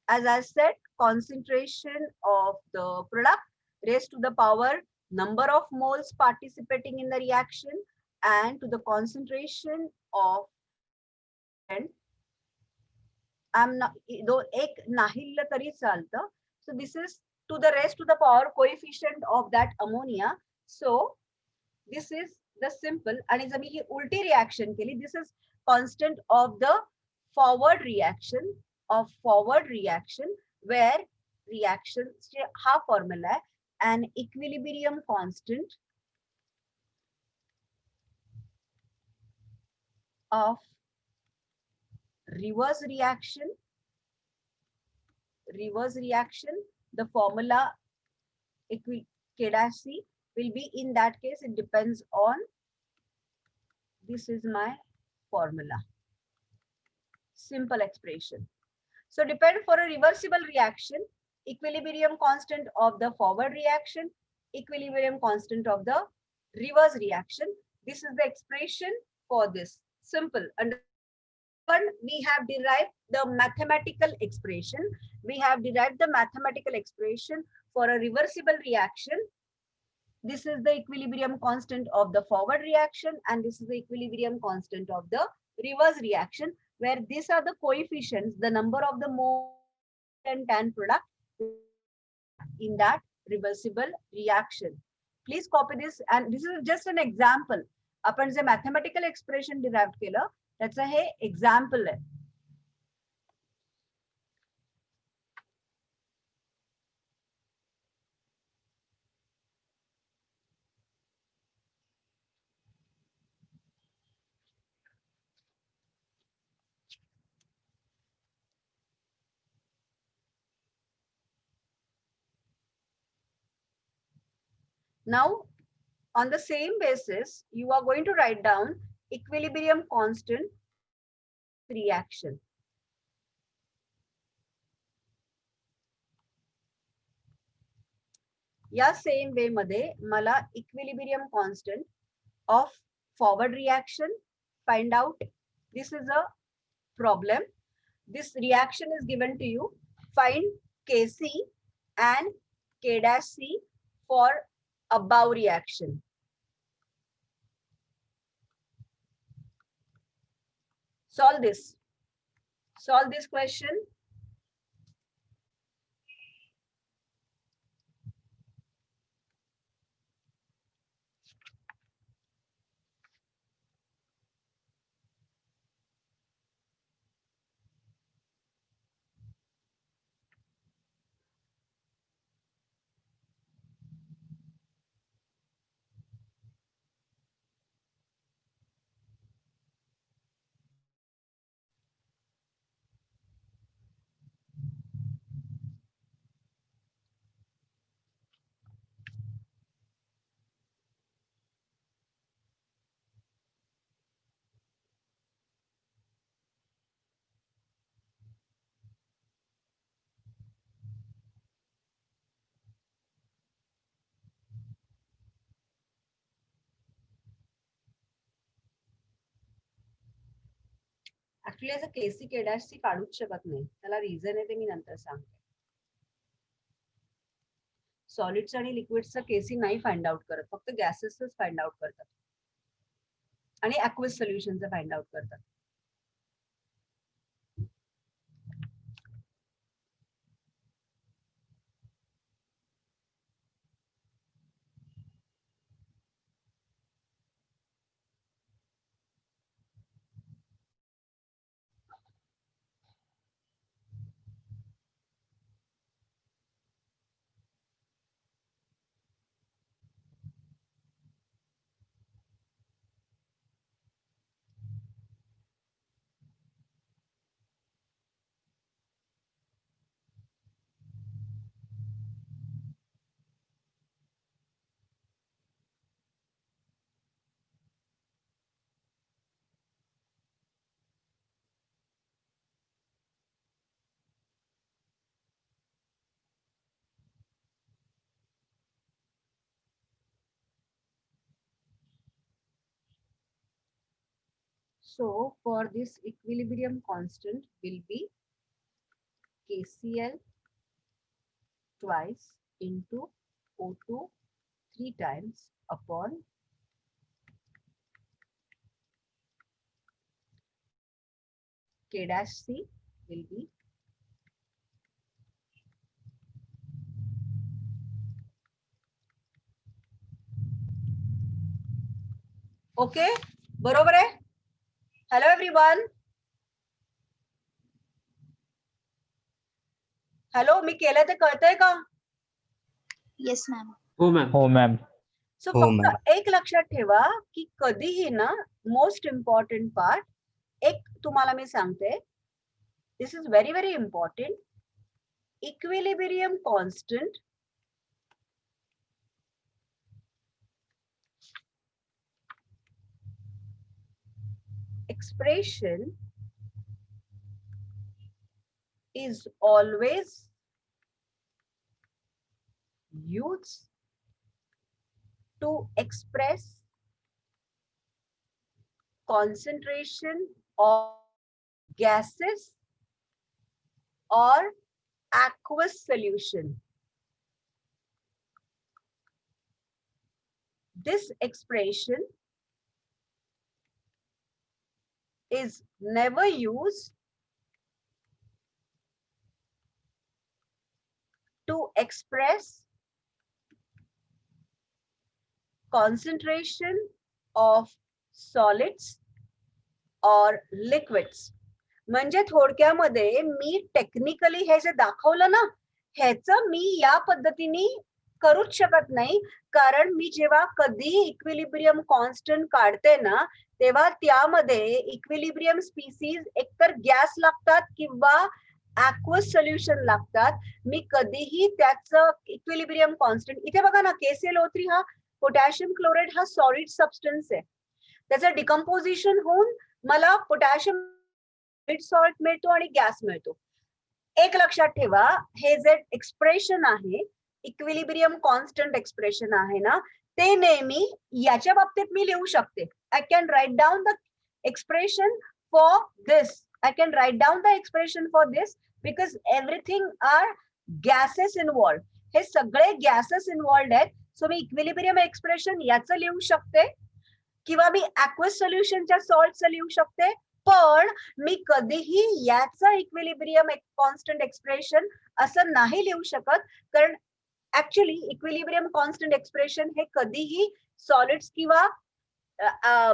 As I said, concentration of the product raised to the power number of moles participating in the reaction and to the concentration of, and I'm not, ek nahilla tari chalta. So this is to the raised to the power coefficient of that ammonia. So this is the simple, and जर मी ही उलटी reaction केली, this is constant of the forward reaction, where reaction हा formula है, an equilibrium constant of reverse reaction, the formula K-C will be, in that case it depends on, this is my formula, simple expression. So depend for a reversible reaction, equilibrium constant of the forward reaction, equilibrium constant of the reverse reaction. This is the expression for this. Simple. And we have derived the mathematical expression. We have derived the mathematical expression for a reversible reaction. This is the equilibrium constant of the forward reaction, and this is the equilibrium constant of the reverse reaction, where these are the coefficients, the number of the mole and tan product in that reversible reaction. Please copy this, and this is just an example. आपण जे mathematical expression derived केलं त्याचं हे example आहे. Now, on the same basis, you are going to write down equilibrium constant reaction. या same way मध्ये मला equilibrium constant of forward reaction find out. This is a problem. This reaction is given to you. Find Kc and K-C for above reaction. Solve this. Solve this question. Actually असं केसी K dash सी काढूच शकत नाही, त्याला reason आहे ते मी नंतर सांगते. Solids आणि लिक्विड्सचा केसी नाही फाइंड आउट करत, फक्त गॅसेसच फाइंड आउट करतात आणि ऍक्वस सोल्युशनचं फाइंड आउट करतात. So for this equilibrium constant will be KCl twice into O2 3 times upon K dash C will be okay. बरोबर आहे. Hello everyone. हॅलो, मी केलं ते कळतंय का? Yes, ma'am. हो मॅम. हो मॅम. सो हो, फक्त एक लक्षात ठेवा की कधीही ना, मोस्ट इम्पॉर्टंट पार्ट एक तुम्हाला मी सांगते, this is very very important. Equilibrium constant expression is always used to express concentration of gases or aqueous solution. This expression is never used to express concentration of solids or liquids. म्हणजे थोडक्यामध्ये मी technically हे जे दाखवलं ना, ह्याचं मी या पद्धतीने करूच शकत नाही, कारण मी जेव्हा कधी इक्विलिब्रियम कॉन्स्टंट काढते ना, तेव्हा त्यामध्ये इक्विलिब्रियम स्पीसीज एकतर गॅस लागतात किंवा ऍक्वस सोल्युशन लागतात. मी कधीही त्याचं इक्विलिब्रियम कॉन्स्टंट, इथे बघा ना, KClO3 हा पोटॅशियम क्लोराइड हा सॉलिड सबस्टन्स आहे. त्याचं डिकम्पोजिशन होऊन मला पोटॅशियम सॉल्ट मिळतो आणि गॅस मिळतो. एक लक्षात ठेवा, हे जे एक्सप्रेशन आहे, इक्विलिब्रियम कॉन्स्टंट एक्सप्रेशन आहे ना, ते नेहमी याच्या बाबतीत मी लिहू शकते. I can write down the expression for this. I can write down the expression for this because everything are gases involved. हे सगळे gases involved आहेत. सो मी इक्विलिब्रियम एक्सप्रेशन याचं लिहू शकते किंवा मी ऍक्वस सोल्युशनच्या सॉल्टचं लिहू शकते, पण मी कधीही याचं इक्विलिब्रियम कॉन्स्टंट एक्सप्रेशन असं नाही लिहू शकत, कारण ऍक्च्युली इक्विलिब्रियम कॉन्स्टंट एक्सप्रेशन हे कधीही सॉलिड्स किंवा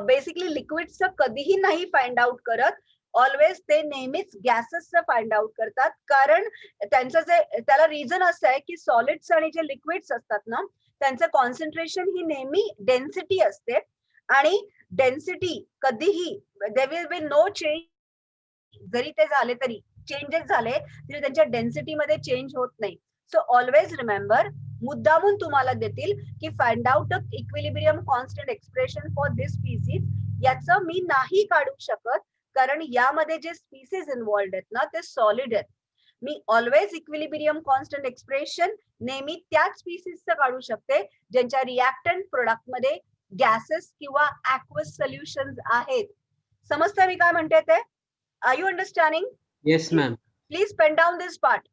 बेसिकली लिक्विड्सचं कधीही नाही फाइंड आउट करत. ऑलवेज ते नेहमीच गॅसेसचं फाइंड आउट करतात, कारण त्यांचं जे त्याला रिझन असं आहे की सॉलिड्स आणि जे लिक्विड्स असतात ना, त्यांचं कॉन्सन्ट्रेशन ही नेहमी डेन्सिटी असते आणि डेन्सिटी कधीही there will be no change. जरी ते झाले तरी चेंजेस झाले तरी त्यांच्या डेन्सिटी मध्ये चेंज होत नाही. सो ऑलवेज रिमेंबर, मुद्दामून तुम्हाला देतील की find out the equilibrium constant expression for this species. याचं मी नाही काढू शकत, कारण यामध्ये जे स्पीसीज इन्व्हॉल्ड आहेत ना, ते सॉलिड आहेत. Me always equilibrium constant expression नेहमी त्याच स्पीसीजचं काढू शकते ज्यांच्या रिएक्टंट प्रोडक्ट मध्ये गॅसेस किंवा ऍक्वस सोल्युशन्स आहेत. समजतं मी काय म्हणते ते? Are you understanding? Yes, ma'am. Please pen down this part.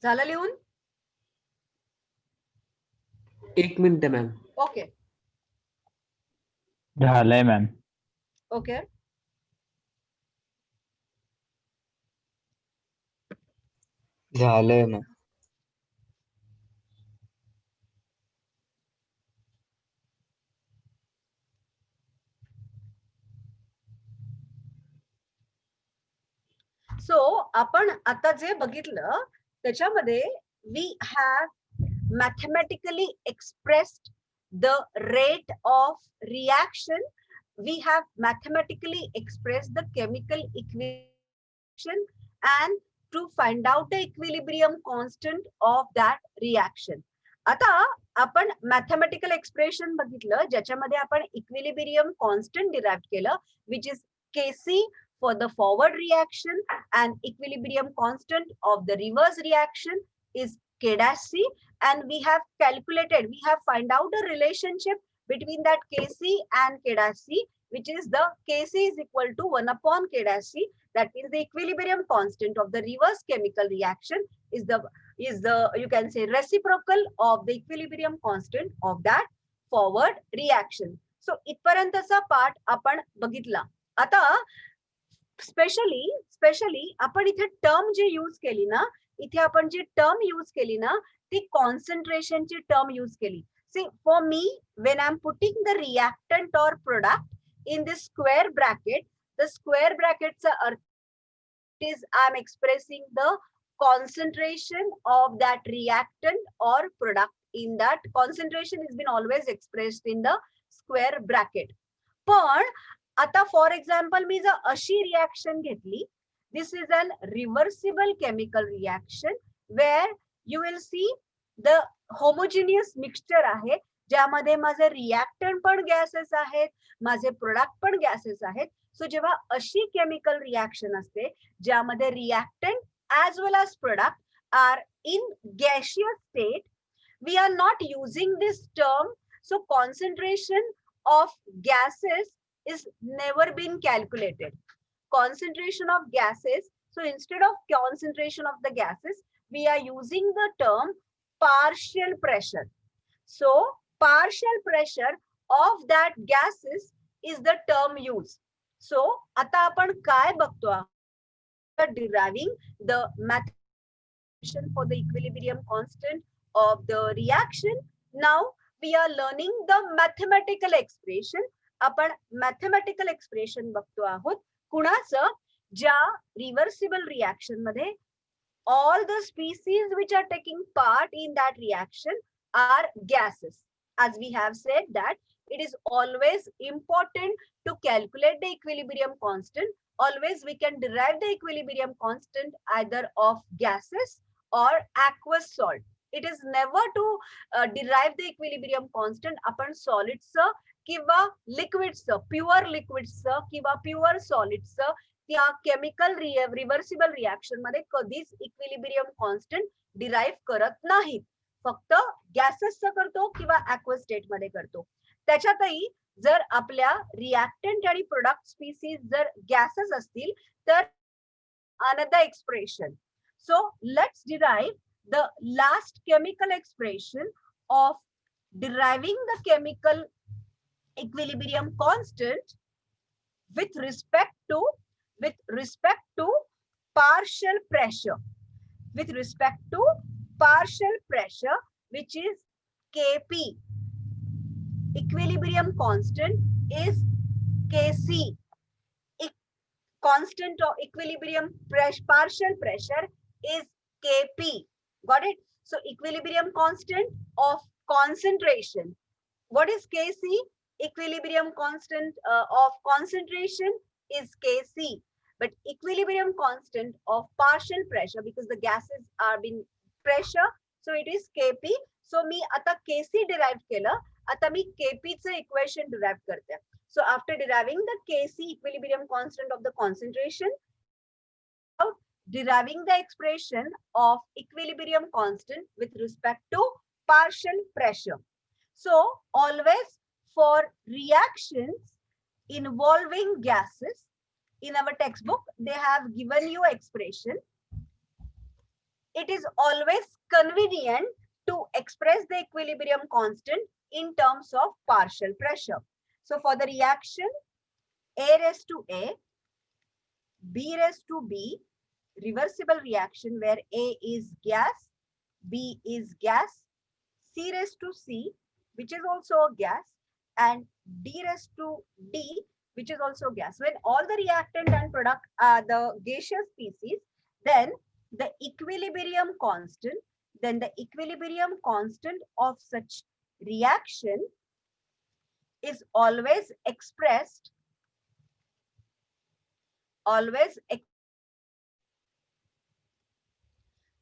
झालं लिहून? एक मिनिट मॅम. ओके झालंय मॅम. ओके. झालंय मॅम. सो आपण आता जे बघितलं त्याच्यामध्ये we have mathematically expressed the rate of reaction. We have mathematically expressed the chemical equation and to find out the equilibrium constant of that reaction. आता आपण mathematical expression बघितलं ज्याच्यामध्ये आपण इक्विलिब्रियम कॉन्स्टंट डिराइव्ह केलं which is Kc for the forward reaction and equilibrium constant of the reverse reaction is K-C, and we have calculated, we have find out the relationship between that Kc and K-C, which is the Kc is equal to 1 upon K-C. That means the equilibrium constant of the reverse chemical reaction is the you can say reciprocal of the equilibrium constant of that forward reaction. So इथपर्यंतचा part आपण बघितला. आता specially आपण इथे term जे use केली ना, इथे आपण जी टर्म यूज केली ना ती कॉन्सन्ट्रेशनची टर्म यूज केली. See, for me, when I'm putting the reactant or product in this square bracket, the square bracket's is I'm expressing the concentration of that reactant or product. In that, concentration has been always expressed in the square bracket. पण आता for example मी जर अशी reaction घेतली, this is an reversible chemical reaction where you will see the homogeneous mixture आहे ज्यामध्ये माझे reactant पण gases आहेत, माझे प्रोडक्ट पण गॅसेस आहेत. सो जेव्हा अशी केमिकल रिॲक्शन असते ज्यामध्ये reactant as well as product are in gaseous state, we are not using this term. So concentration of gases is never been calculated. Concentration of gases, so instead of concentration of the gases, we are using the term partial pressure. So partial pressure of that gases is the term used. So आता आपण काय बघतो आहोत? Deriving the mathematical for the equilibrium constant of the reaction. Now we are learning the mathematical expression. आपण mathematical expression बघतो आहोत कुणाचं? ज्या reversible reaction मध्ये all the species which are taking part in that reaction are gases. As we have said that it is always important to calculate the equilibrium constant. Always we can derive the equilibrium constant either of gases or aqueous salt. It is never to derive the equilibrium constant आपण solids किंवा liquids, pure liquids किंवा pure solids त्या chemical reversible reaction मध्ये कधीच equilibrium constant derive करत नाहीत. फक्त gases करतो किंवा aqueous state मध्ये करतो. त्याच्यातही जर आपल्या रिॲक्टंट आणि प्रोडक्ट स्पीसीज जर गॅसेस असतील तर another expression. So let's derive the last chemical expression of deriving the chemical equilibrium constant with respect to partial pressure, with respect to partial pressure, which is Kp. Equilibrium constant is Kc. Constant of equilibrium partial pressure is Kp. Got it? So equilibrium constant of concentration. What is Kc? Equilibrium constant of concentration is Kc. But equilibrium constant of partial pressure, because the gases are in pressure, so it is Kp. So मी आता Kc derive केलं. आता मी Kp चं equation derive करते. So after deriving the Kc equilibrium constant of the concentration, deriving the expression of equilibrium constant with respect to partial pressure. So always for reactions involving gases, in our textbook they have given you expression. It is always convenient to express the equilibrium constant in terms of partial pressure. So for the reaction A raised to A, B raised to B, reversible reaction where A is gas, B is gas, C raised to C, which is also a gas, and D raised to D, which is also gas. When all the reactant and product are the gaseous species, then the equilibrium constant, of such reaction is always expressed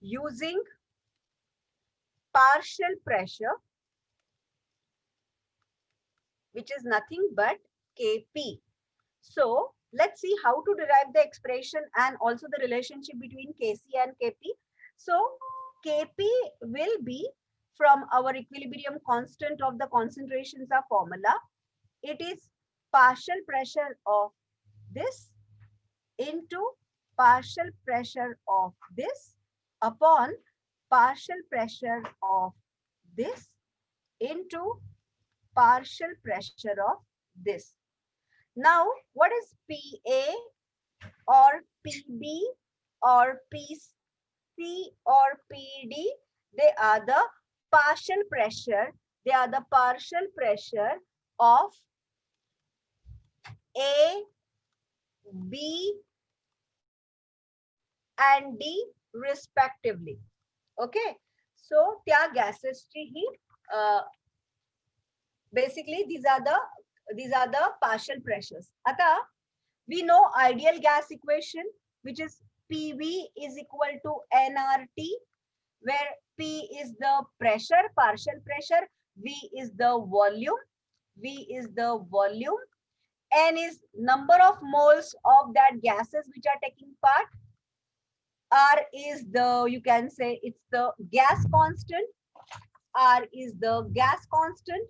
using partial pressure, which is nothing but Kp. So let's see how to derive the expression and also the relationship between Kc and Kp. So Kp will be from our equilibrium constant of the concentrations of formula. It is partial pressure of this into partial pressure of this upon partial pressure of this into partial pressure of this. Now, what is PA or PB or PC or PD? They are the partial pressure. They are the partial pressure of A, B, and D respectively. Okay. So, त्या gases ची ही basically these are the partial pressures. Ata we know ideal gas equation, which is PV is equal to nRT, where P is the pressure, partial pressure, V is the volume, N is number of moles of that gases which are taking part. R is the, you can say it's the gas constant. R is the gas constant.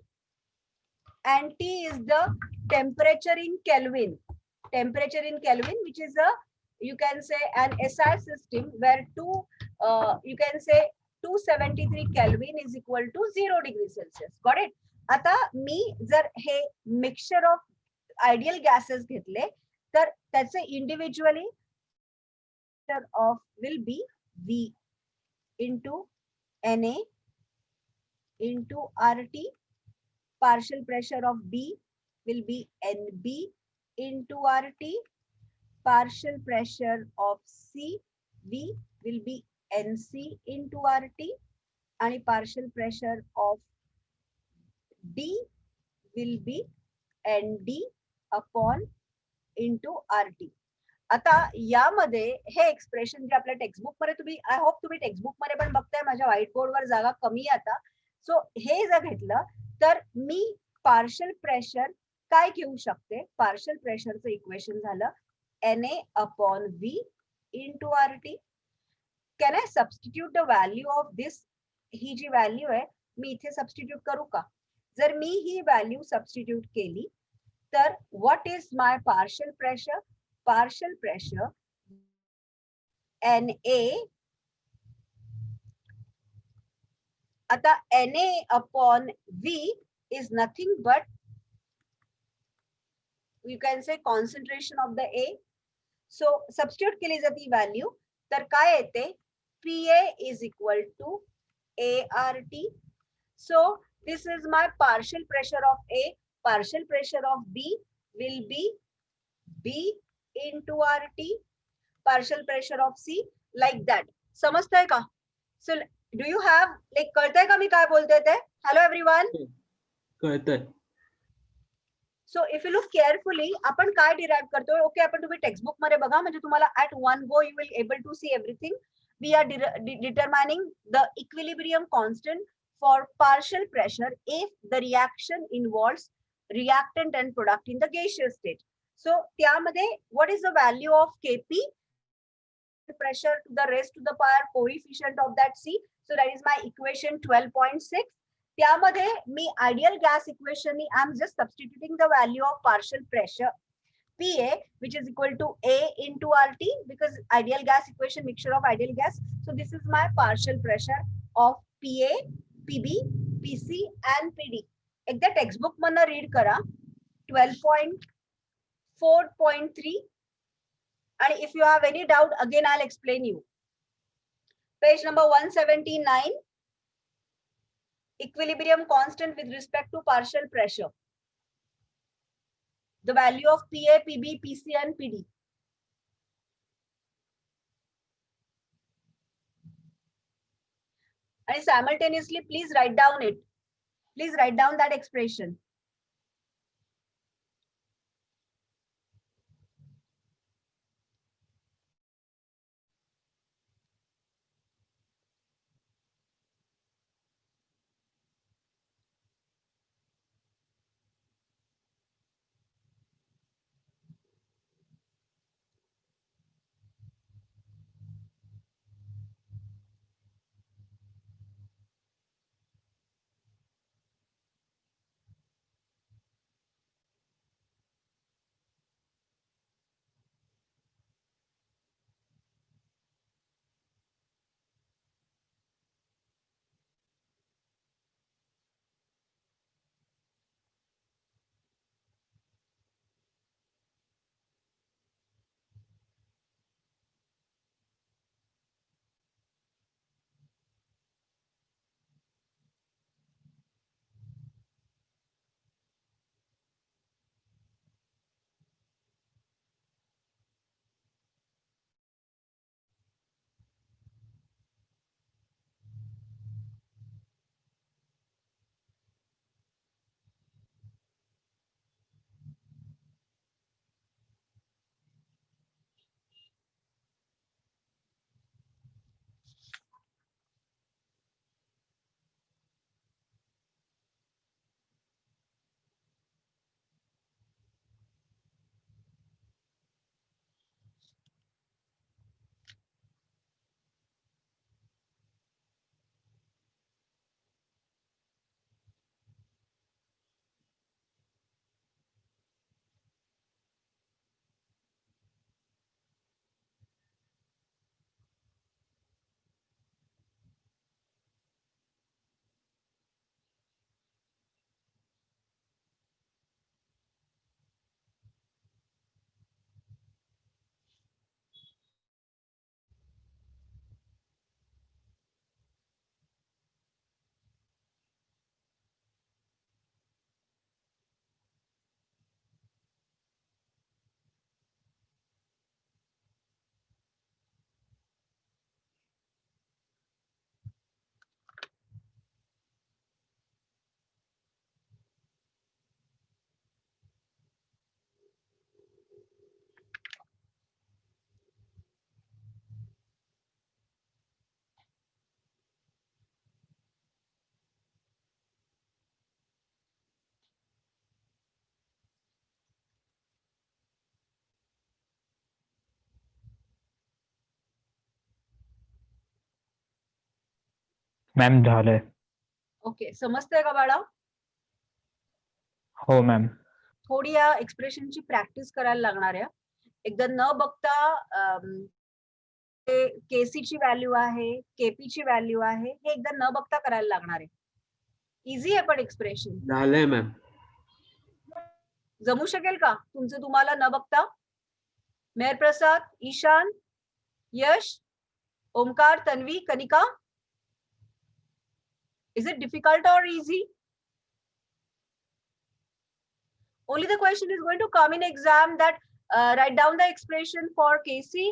And T is the temperature in Kelvin. Temperature in Kelvin, which is a, you can say an SI system where you can say 273 Kelvin is equal to 0 degree Celsius. Got it? आता मी जर हे mixture of ideal gases घेतले तर त्याचे individually of will be V into Na into RT. Partial pressure of B will be NB into RT. Partial pressure of CV will be NC into RT. And partial pressure of D will be ND upon into RT. आता यामध्ये हे expression जे आपल्या textbook मध्ये तुम्ही, I hope तुम्ही textbook मध्ये पण बघताय, माझ्या व्हाईट बोर्ड वर जागा कमी आहे आता. सो हे जर घेतलं तर मी पार्शल प्रेशर काय घेऊ शकते? पार्शल प्रेशरचं इक्वेशन झालं Na upon V into RT. Can I substitute the value of this? ही जी व्हॅल्यू आहे मी इथे सबस्टिट्यूट करू का? जर मी ही व्हॅल्यू सबस्टिट्यूट केली तर what is my partial pressure? Partial pressure Na, आता Na upon V is nothing but, you can say concentration of the A. So substitute केली जाती value तर काय येते? Pa is equal to ART. So this is my partial pressure of A. Partial pressure of B will be B into RT. Partial pressure of C, like that. समजतंय का? So do you have, like, कळतंय का मी काय बोलते ते? Hello everyone. कळतंय. So if you look carefully, आपण काय derive करतोय? Okay, आपण तुम्ही टेक्स्टबुक मध्ये बघा, म्हणजे तुम्हाला at one go you will able to see everything. We are determining the equilibrium constant for partial pressure if the reaction involves reactant and product in the gaseous state. So त्यामध्ये what is the value of Kp? Pressure to the raised to the power coefficient of that C. So that is my equation 12.6. त्यामध्ये मी ideal gas equation I am just substituting the value of partial pressure Pa, which is equal to A into RT, because ideal gas equation mixture of ideal gas. So this is my partial pressure of Pa, Pb, Pc and Pd. एकदा textbook मधनं read करा 12.4.3. and if you have any doubt again I'll explain you. Page number 179, equilibrium constant with respect to partial pressure, the value of Pa, Pb, Pc and Pd. And simultaneously please write down it. Please write down that expression. Ma'am झालंय. Okay, समजतंय का बाळा? हो ma'am. थोडी या एक्सप्रेशनची practice करायला लागणार आहे. एकदा न बघता केसी ची व्हॅल्यू आहे, केपी ची व्हॅल्यू आहे, हे एकदा न बघता करायला लागणार आहे. इझी आहे पण एक्सप्रेशन. झालंय मॅम. जमू शकेल का तुमचं तुम्हाला न बघता? मेहर प्रसाद, Ishan, Yash, Omkar, Tanvi, Kanika. Is it difficult or easy? Only the question is going to come in exam that write down the expression for KC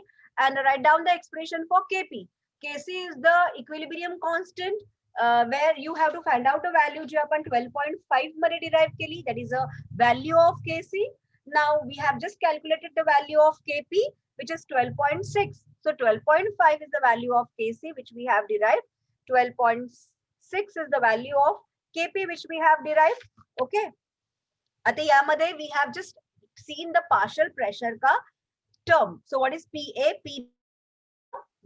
and write down the expression for KP. KC is the equilibrium constant where you have to find out a value जो आपण 12.5 मध्ये derive केली, that is a value of KC. Now we have just calculated the value of KP, which is 12.6. So 12.5 is the value of KC which we have derived. 12.6 is the value of KP which we have derived. Okay. आता यामध्ये we have just seen the partial pressure का term. So what is PA, PB?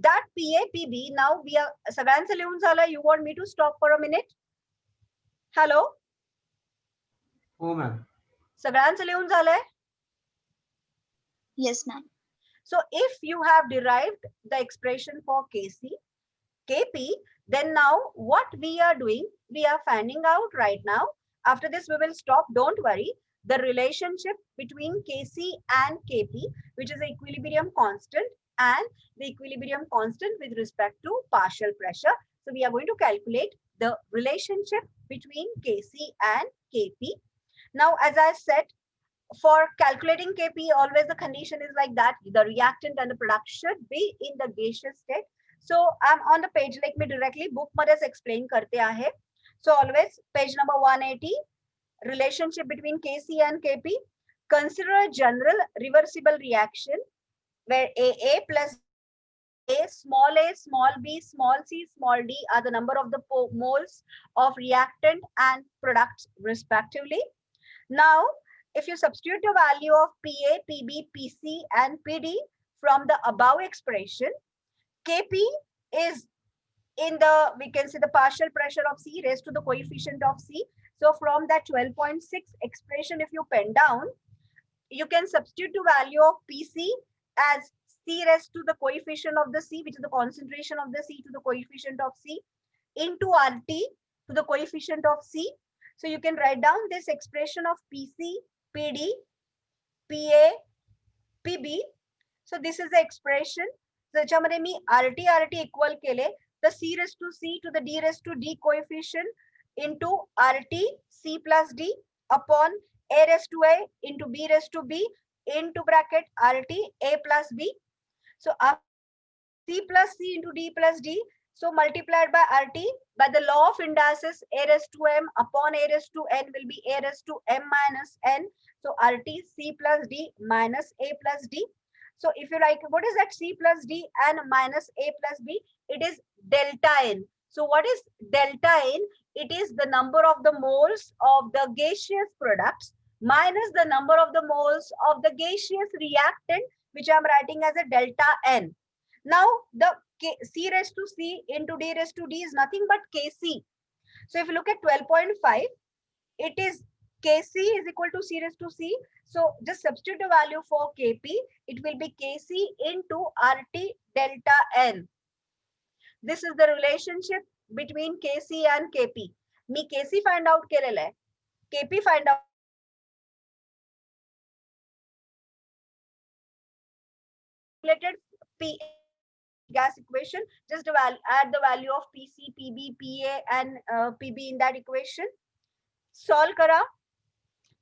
That PA, PB, now we are सगळ्यांचं लिहून झालं. You want me to stop for a minute? Hello? हो ma'am. सगळ्यांचं लिहून झालंय? Yes, ma'am. So if you have derived the expression for KC, KP, then now what we are doing, we are finding out right now. After this, we will stop. Don't worry. The relationship between KC and KP, which is the equilibrium constant, and the equilibrium constant with respect to partial pressure. So we are going to calculate the relationship between KC and KP. Now, as I said, for calculating KP, always the condition is like that. The reactant and the product should be in the gaseous state. So I'm on the page. Let me directly book मध्येच explain करते आहे. So always page number 180, relationship between KC and KP. Consider a general reversible reaction where AA plus A, small b, small c, small d are the number of the moles of reactant and products respectively. Now, if you substitute the value of PA, PB, PC and PD from the above expression, KP is in the, we can say the partial pressure of C raised to the coefficient of C. So from that 12.6 expression, if you pen down, you can substitute the value of PC as C raised to the coefficient of the C, which is the concentration of the C to the coefficient of C, into RT to the coefficient of C. So you can write down this expression of PC, PD, PA, PB. So this is the expression. त्याच्यामध्ये मी RT equal केले the C raised to C to the D raised to D coefficient into RT C plus D upon A raised to A into B raised to B into bracket RT A plus B. So C plus C into D plus D. So multiplied by RT by the law of indices, A raised to M upon A raised to N will be A raised to M minus N. So RT C plus D minus A plus D. So if you like, what is that C plus D and minus A plus B? It is delta N. So what is delta N? It is the number of the moles of the gaseous products minus the number of the moles of the gaseous reactant, which I am writing as a delta N. Now the C raised to C into D raised to D is nothing but Kc. So if you look at 12.5, it is Kc is equal to C raised to C. So just substitute the value for Kp. It will be Kc into RT delta N. This is the relationship between Kc and Kp. Me Kc find out केलेलं आहे. Kp find out. Related P gas equation. Just add the value of Pc, Pb, Pa and Pb in that equation. Solve करा.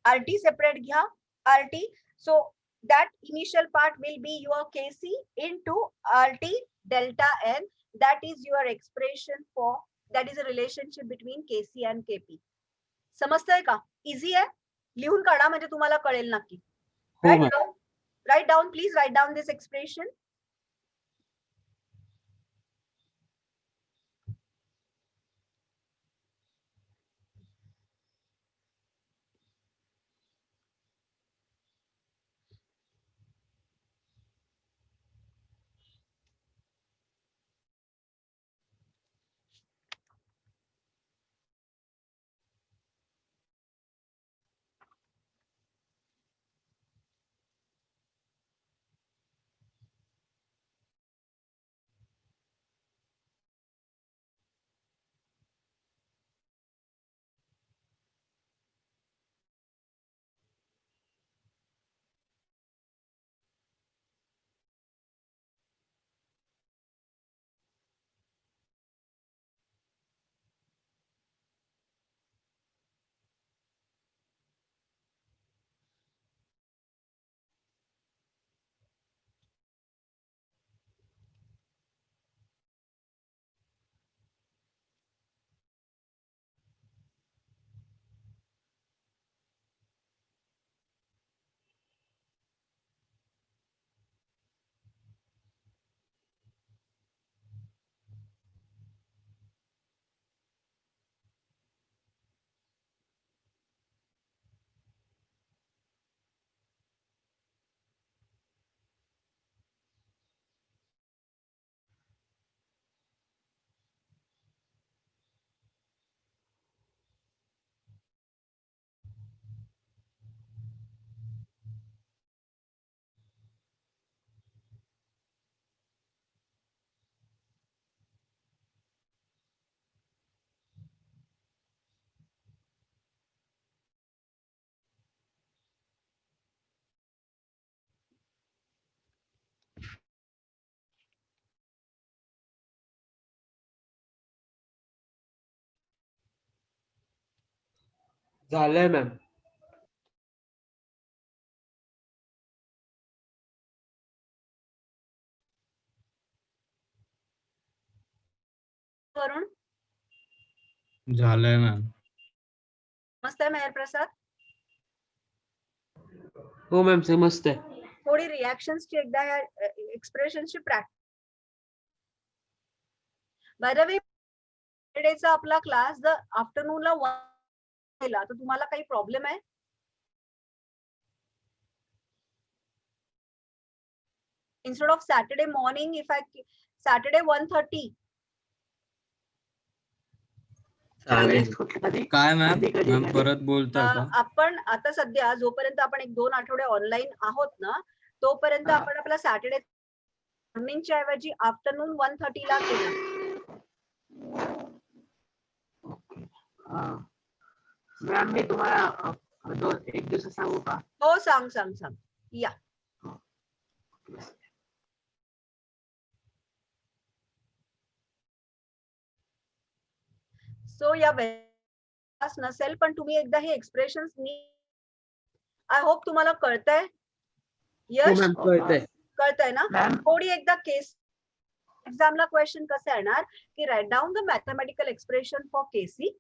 RT separate घ्या. RT. So that initial part will be your Kc into RT delta N. That is your expression for, that is a relationship between Kc and Kp. समजतंय का? Easy आहे. लिहून काढा म्हणजे तुम्हाला कळेल नक्की. Write down, please write down this expression. झालंय मॅम. वरुण झालंय मॅम. मस्त आहे मेहर प्रसाद. हो मॅम समजतंय. थोडी रिॲक्शन्सची एकदा या एक्सप्रेशनची प्रॅक्टिस. बाय द वे सॅटर्डेचा आपला क्लास जर आफ्टरनूनला केला तर तुम्हाला काही प्रॉब्लेम आहे? Instead of Saturday morning, if I Saturday 1:30. चालेल. काय मॅम? मॅम परत बोलता का? आपण आता सध्या जोपर्यंत आपण 1-2 आठवडे ऑनलाईन आहोत ना, तोपर्यंत आपण आपला सॅटर्डे मॉर्निंगच्या ऐवजी आफ्टरनून 1:30 ला केलं. मॅम मी तुम्हाला एक दिवस सांगू का? हो सांग सांग सांग या. सो या नसेल पण तुम्ही एकदा हे एक्सप्रेशन्स आय होप तुम्हाला कळतंय. हो यश मॅम कळतंय. कळतंय ना? मॅम थोडी एकदा केस एक्झामला क्वेश्चन कसं येणार की write down the mathematical expression for KC.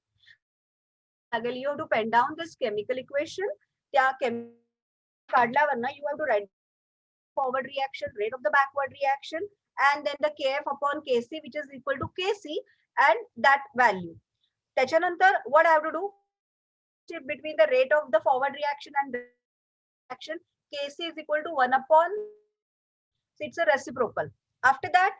लागेल you have to pen down this chemical equation. त्या काढल्यावर ना you have to write forward reaction, rate of the backward reaction, and then the kf upon kc, which is equal to kc, and that value. त्याच्यानंतर what I have to do between the rate of the forward reaction and reaction, kc is equal to 1 upon, so it's a reciprocal. After that,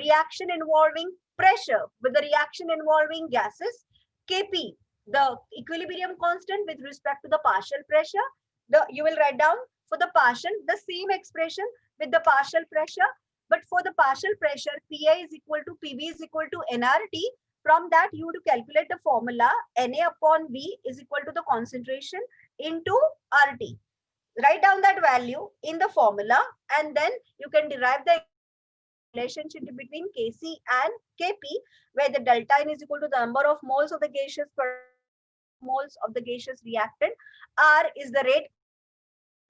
reaction involving pressure with the reaction involving gases, kp, the equilibrium constant with respect to the partial pressure. You will write down for the partial the same expression with the partial pressure, but for the partial pressure PI is equal to PV is equal to nRT. From that you have to calculate the formula Na upon V is equal to the concentration into RT. Write down that value in the formula and then you can derive the relationship between Kc and Kp, where the delta N is equal to the number of moles of the gaseous moles of the gaseous reactant. R is the rate,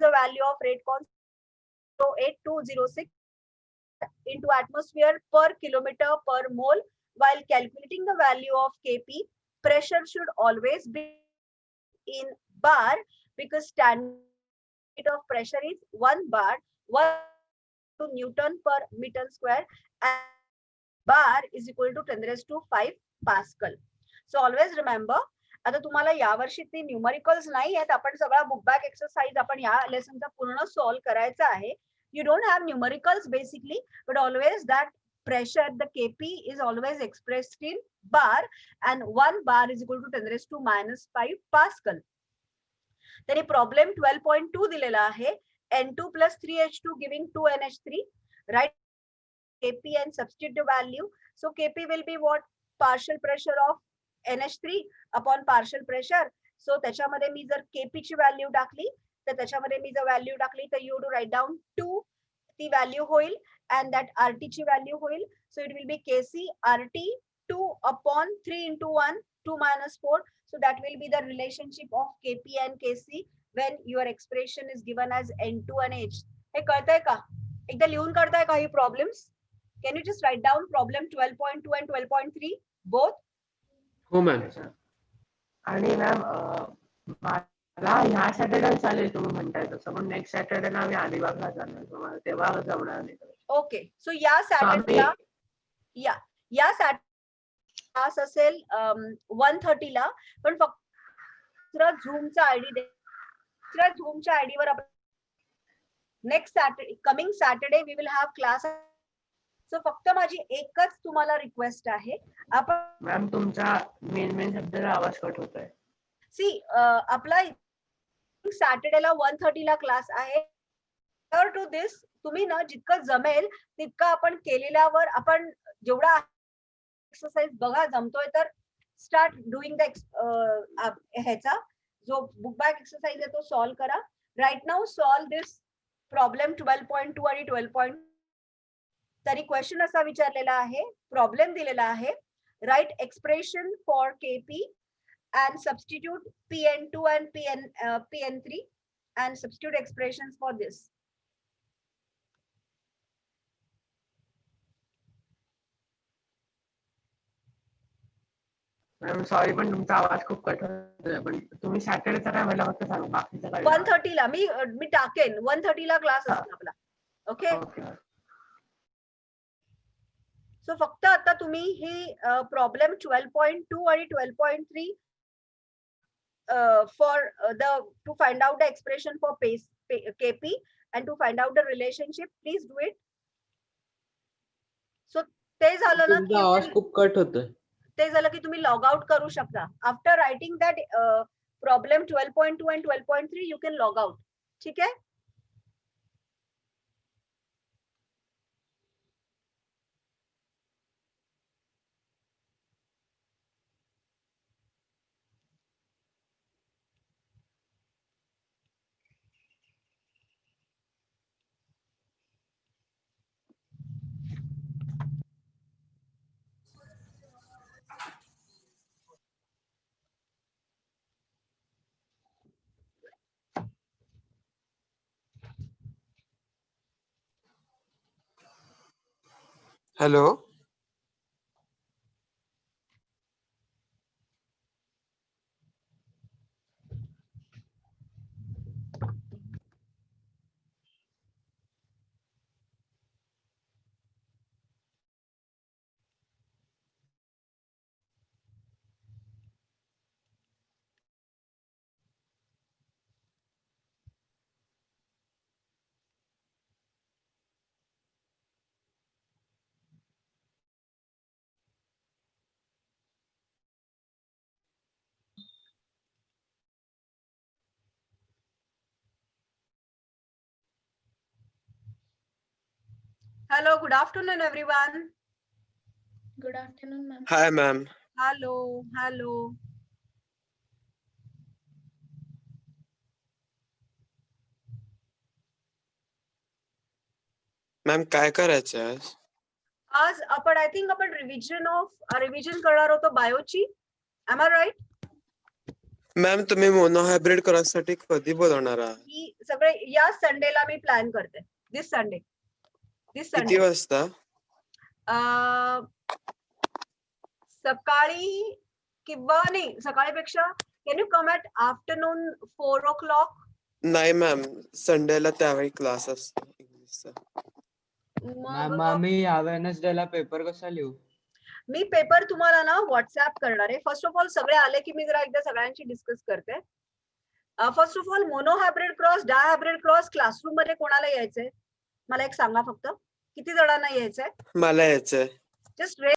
the value of rate constant 0.8206 into atmosphere per kilometer per mole. While calculating the value of Kp, pressure should always be in bar because standard of pressure is 1 bar, 1 Newton per meter square, and bar is equal to 10⁵ Pascal. So always remember, आता तुम्हाला यावर्षी ती numericals नाही आहेत. आपण सगळा book back exercise आपण या लेसनचा पूर्ण सॉल्व करायचा आहे. You don't have numericals basically, but always that pressure, the Kp is always expressed in bar, and 1 bar is equal to 10⁻⁵ Pascal. तरी प्रॉब्लेम 12.2 दिलेला आहे. N2 plus 3H2 giving 2NH3. Write Kp and substitute the value. So Kp will be what? Partial pressure of NH3 upon partial pressure. So त्याच्यामध्ये मी जर Kp ची value टाकली तर त्याच्यामध्ये मी जर व्हॅल्यू टाकली तर यू डू राईट डाऊन 2 ती व्हॅल्यू होईल and that RT ची व्हॅल्यू होईल. So it will be Kc RT 2 upon 3 into 1 2 minus 4. So that will be the relationship of Kp and Kc when your expression is given as N2 and H. हे कळतंय का? एकदा लिहून काढताय का ही problems? Can you just write down problem 12.2 and 12.3 both? हो ma'am. आणि ma'am मला ह्या Saturday चालेल तुम्ही म्हणताय तसं, पण नेक्स्ट सॅटर्डेला आम्ही अलिबागला जाणार, तुम्हाला तेव्हा जमणार नाही. ओके, सो या सॅटर्डेला या सॅटर्डे क्लास असेल 1:30 ला, पण फक्त झूमचा आयडी दे. झूमच्या आयडीवर आपण next Saturday coming Saturday we will have class. So फक्त माझी एकच तुम्हाला रिक्वेस्ट आहे, आपण मॅम तुमचा मेन शब्दाचा आवाज कट होतोय. सी आपला सॅटर्डेला 1:30 ला क्लास आहे. टू दिस तुम्ही ना जितकं जमेल तितकं आपण केलेल्यावर आपण जेवढा एक्सरसाइज बघा जमतोय तर स्टार्ट डुईंग द ह्याचा जो बुक बॅक एक्सरसाइज आहे तो सॉल्व करा. Right now solve this problem 12.2 आणि 12. तरी क्वेश्चन असा विचारलेला आहे, प्रॉब्लेम दिलेला आहे, right expression for Kp and substitute Pn2 and Pn3 and substitute expressions for this. Ma'am sorry पण तुमचा आवाज खूप कट होतोय, पण तुम्ही सॅटर्डेचा काय मला फक्त सांगा, बाकीचं काय 1:30 ला मी टाकेन 1:30 ला क्लास असतो आपला. Okay, okay. सो फक्त आता तुम्ही ही प्रॉब्लेम 12.2 आणि 12.3 for to find out the expression for KP and to find out the relationship, please do it. So ते झालं ना तुमचा आवाज की खूप कट होतोय. ते झालं की तुम्ही लॉग आउट करू शकता. After writing that problem 12.2 and 12.3 you can log out. ठीक आहे. Hello. Hello, good afternoon, everyone. Good afternoon, ma'am. Hi, ma'am. Hello, hello. Ma'am काय करायचं आज? आज आपण आय थिंक आपण रिव्हिजन करणार होतो बायोची. Am I right? मॅम तुम्ही मोनोहायब्रिड क्रॉससाठी कधी बोलवणार आहात? ही सगळे या संडेला मी प्लॅन करते. This Sunday. किती वाजता? सकाळी किंवा नाही, सकाळीपेक्षा can you come at afternoon 4 o'clock? नाही मॅम, संडेला त्यावेळी क्लास असतो इंग्लिशचा. मॅम आम्ही या वेडनेसडेला पेपर कसा लिहू? मी पेपर तुम्हाला ना व्हॉट्सअप करणार आहे. फर्स्ट ऑफ ऑल सगळे आले की मी जरा एकदा सगळ्यांची डिस्कस करते. First of all monohybrid cross, dihybrid cross classroom मध्ये कोणाला यायचंय मला एक सांगा फक्त. किती जणांना यायचंय? मला यायचंय. जस्ट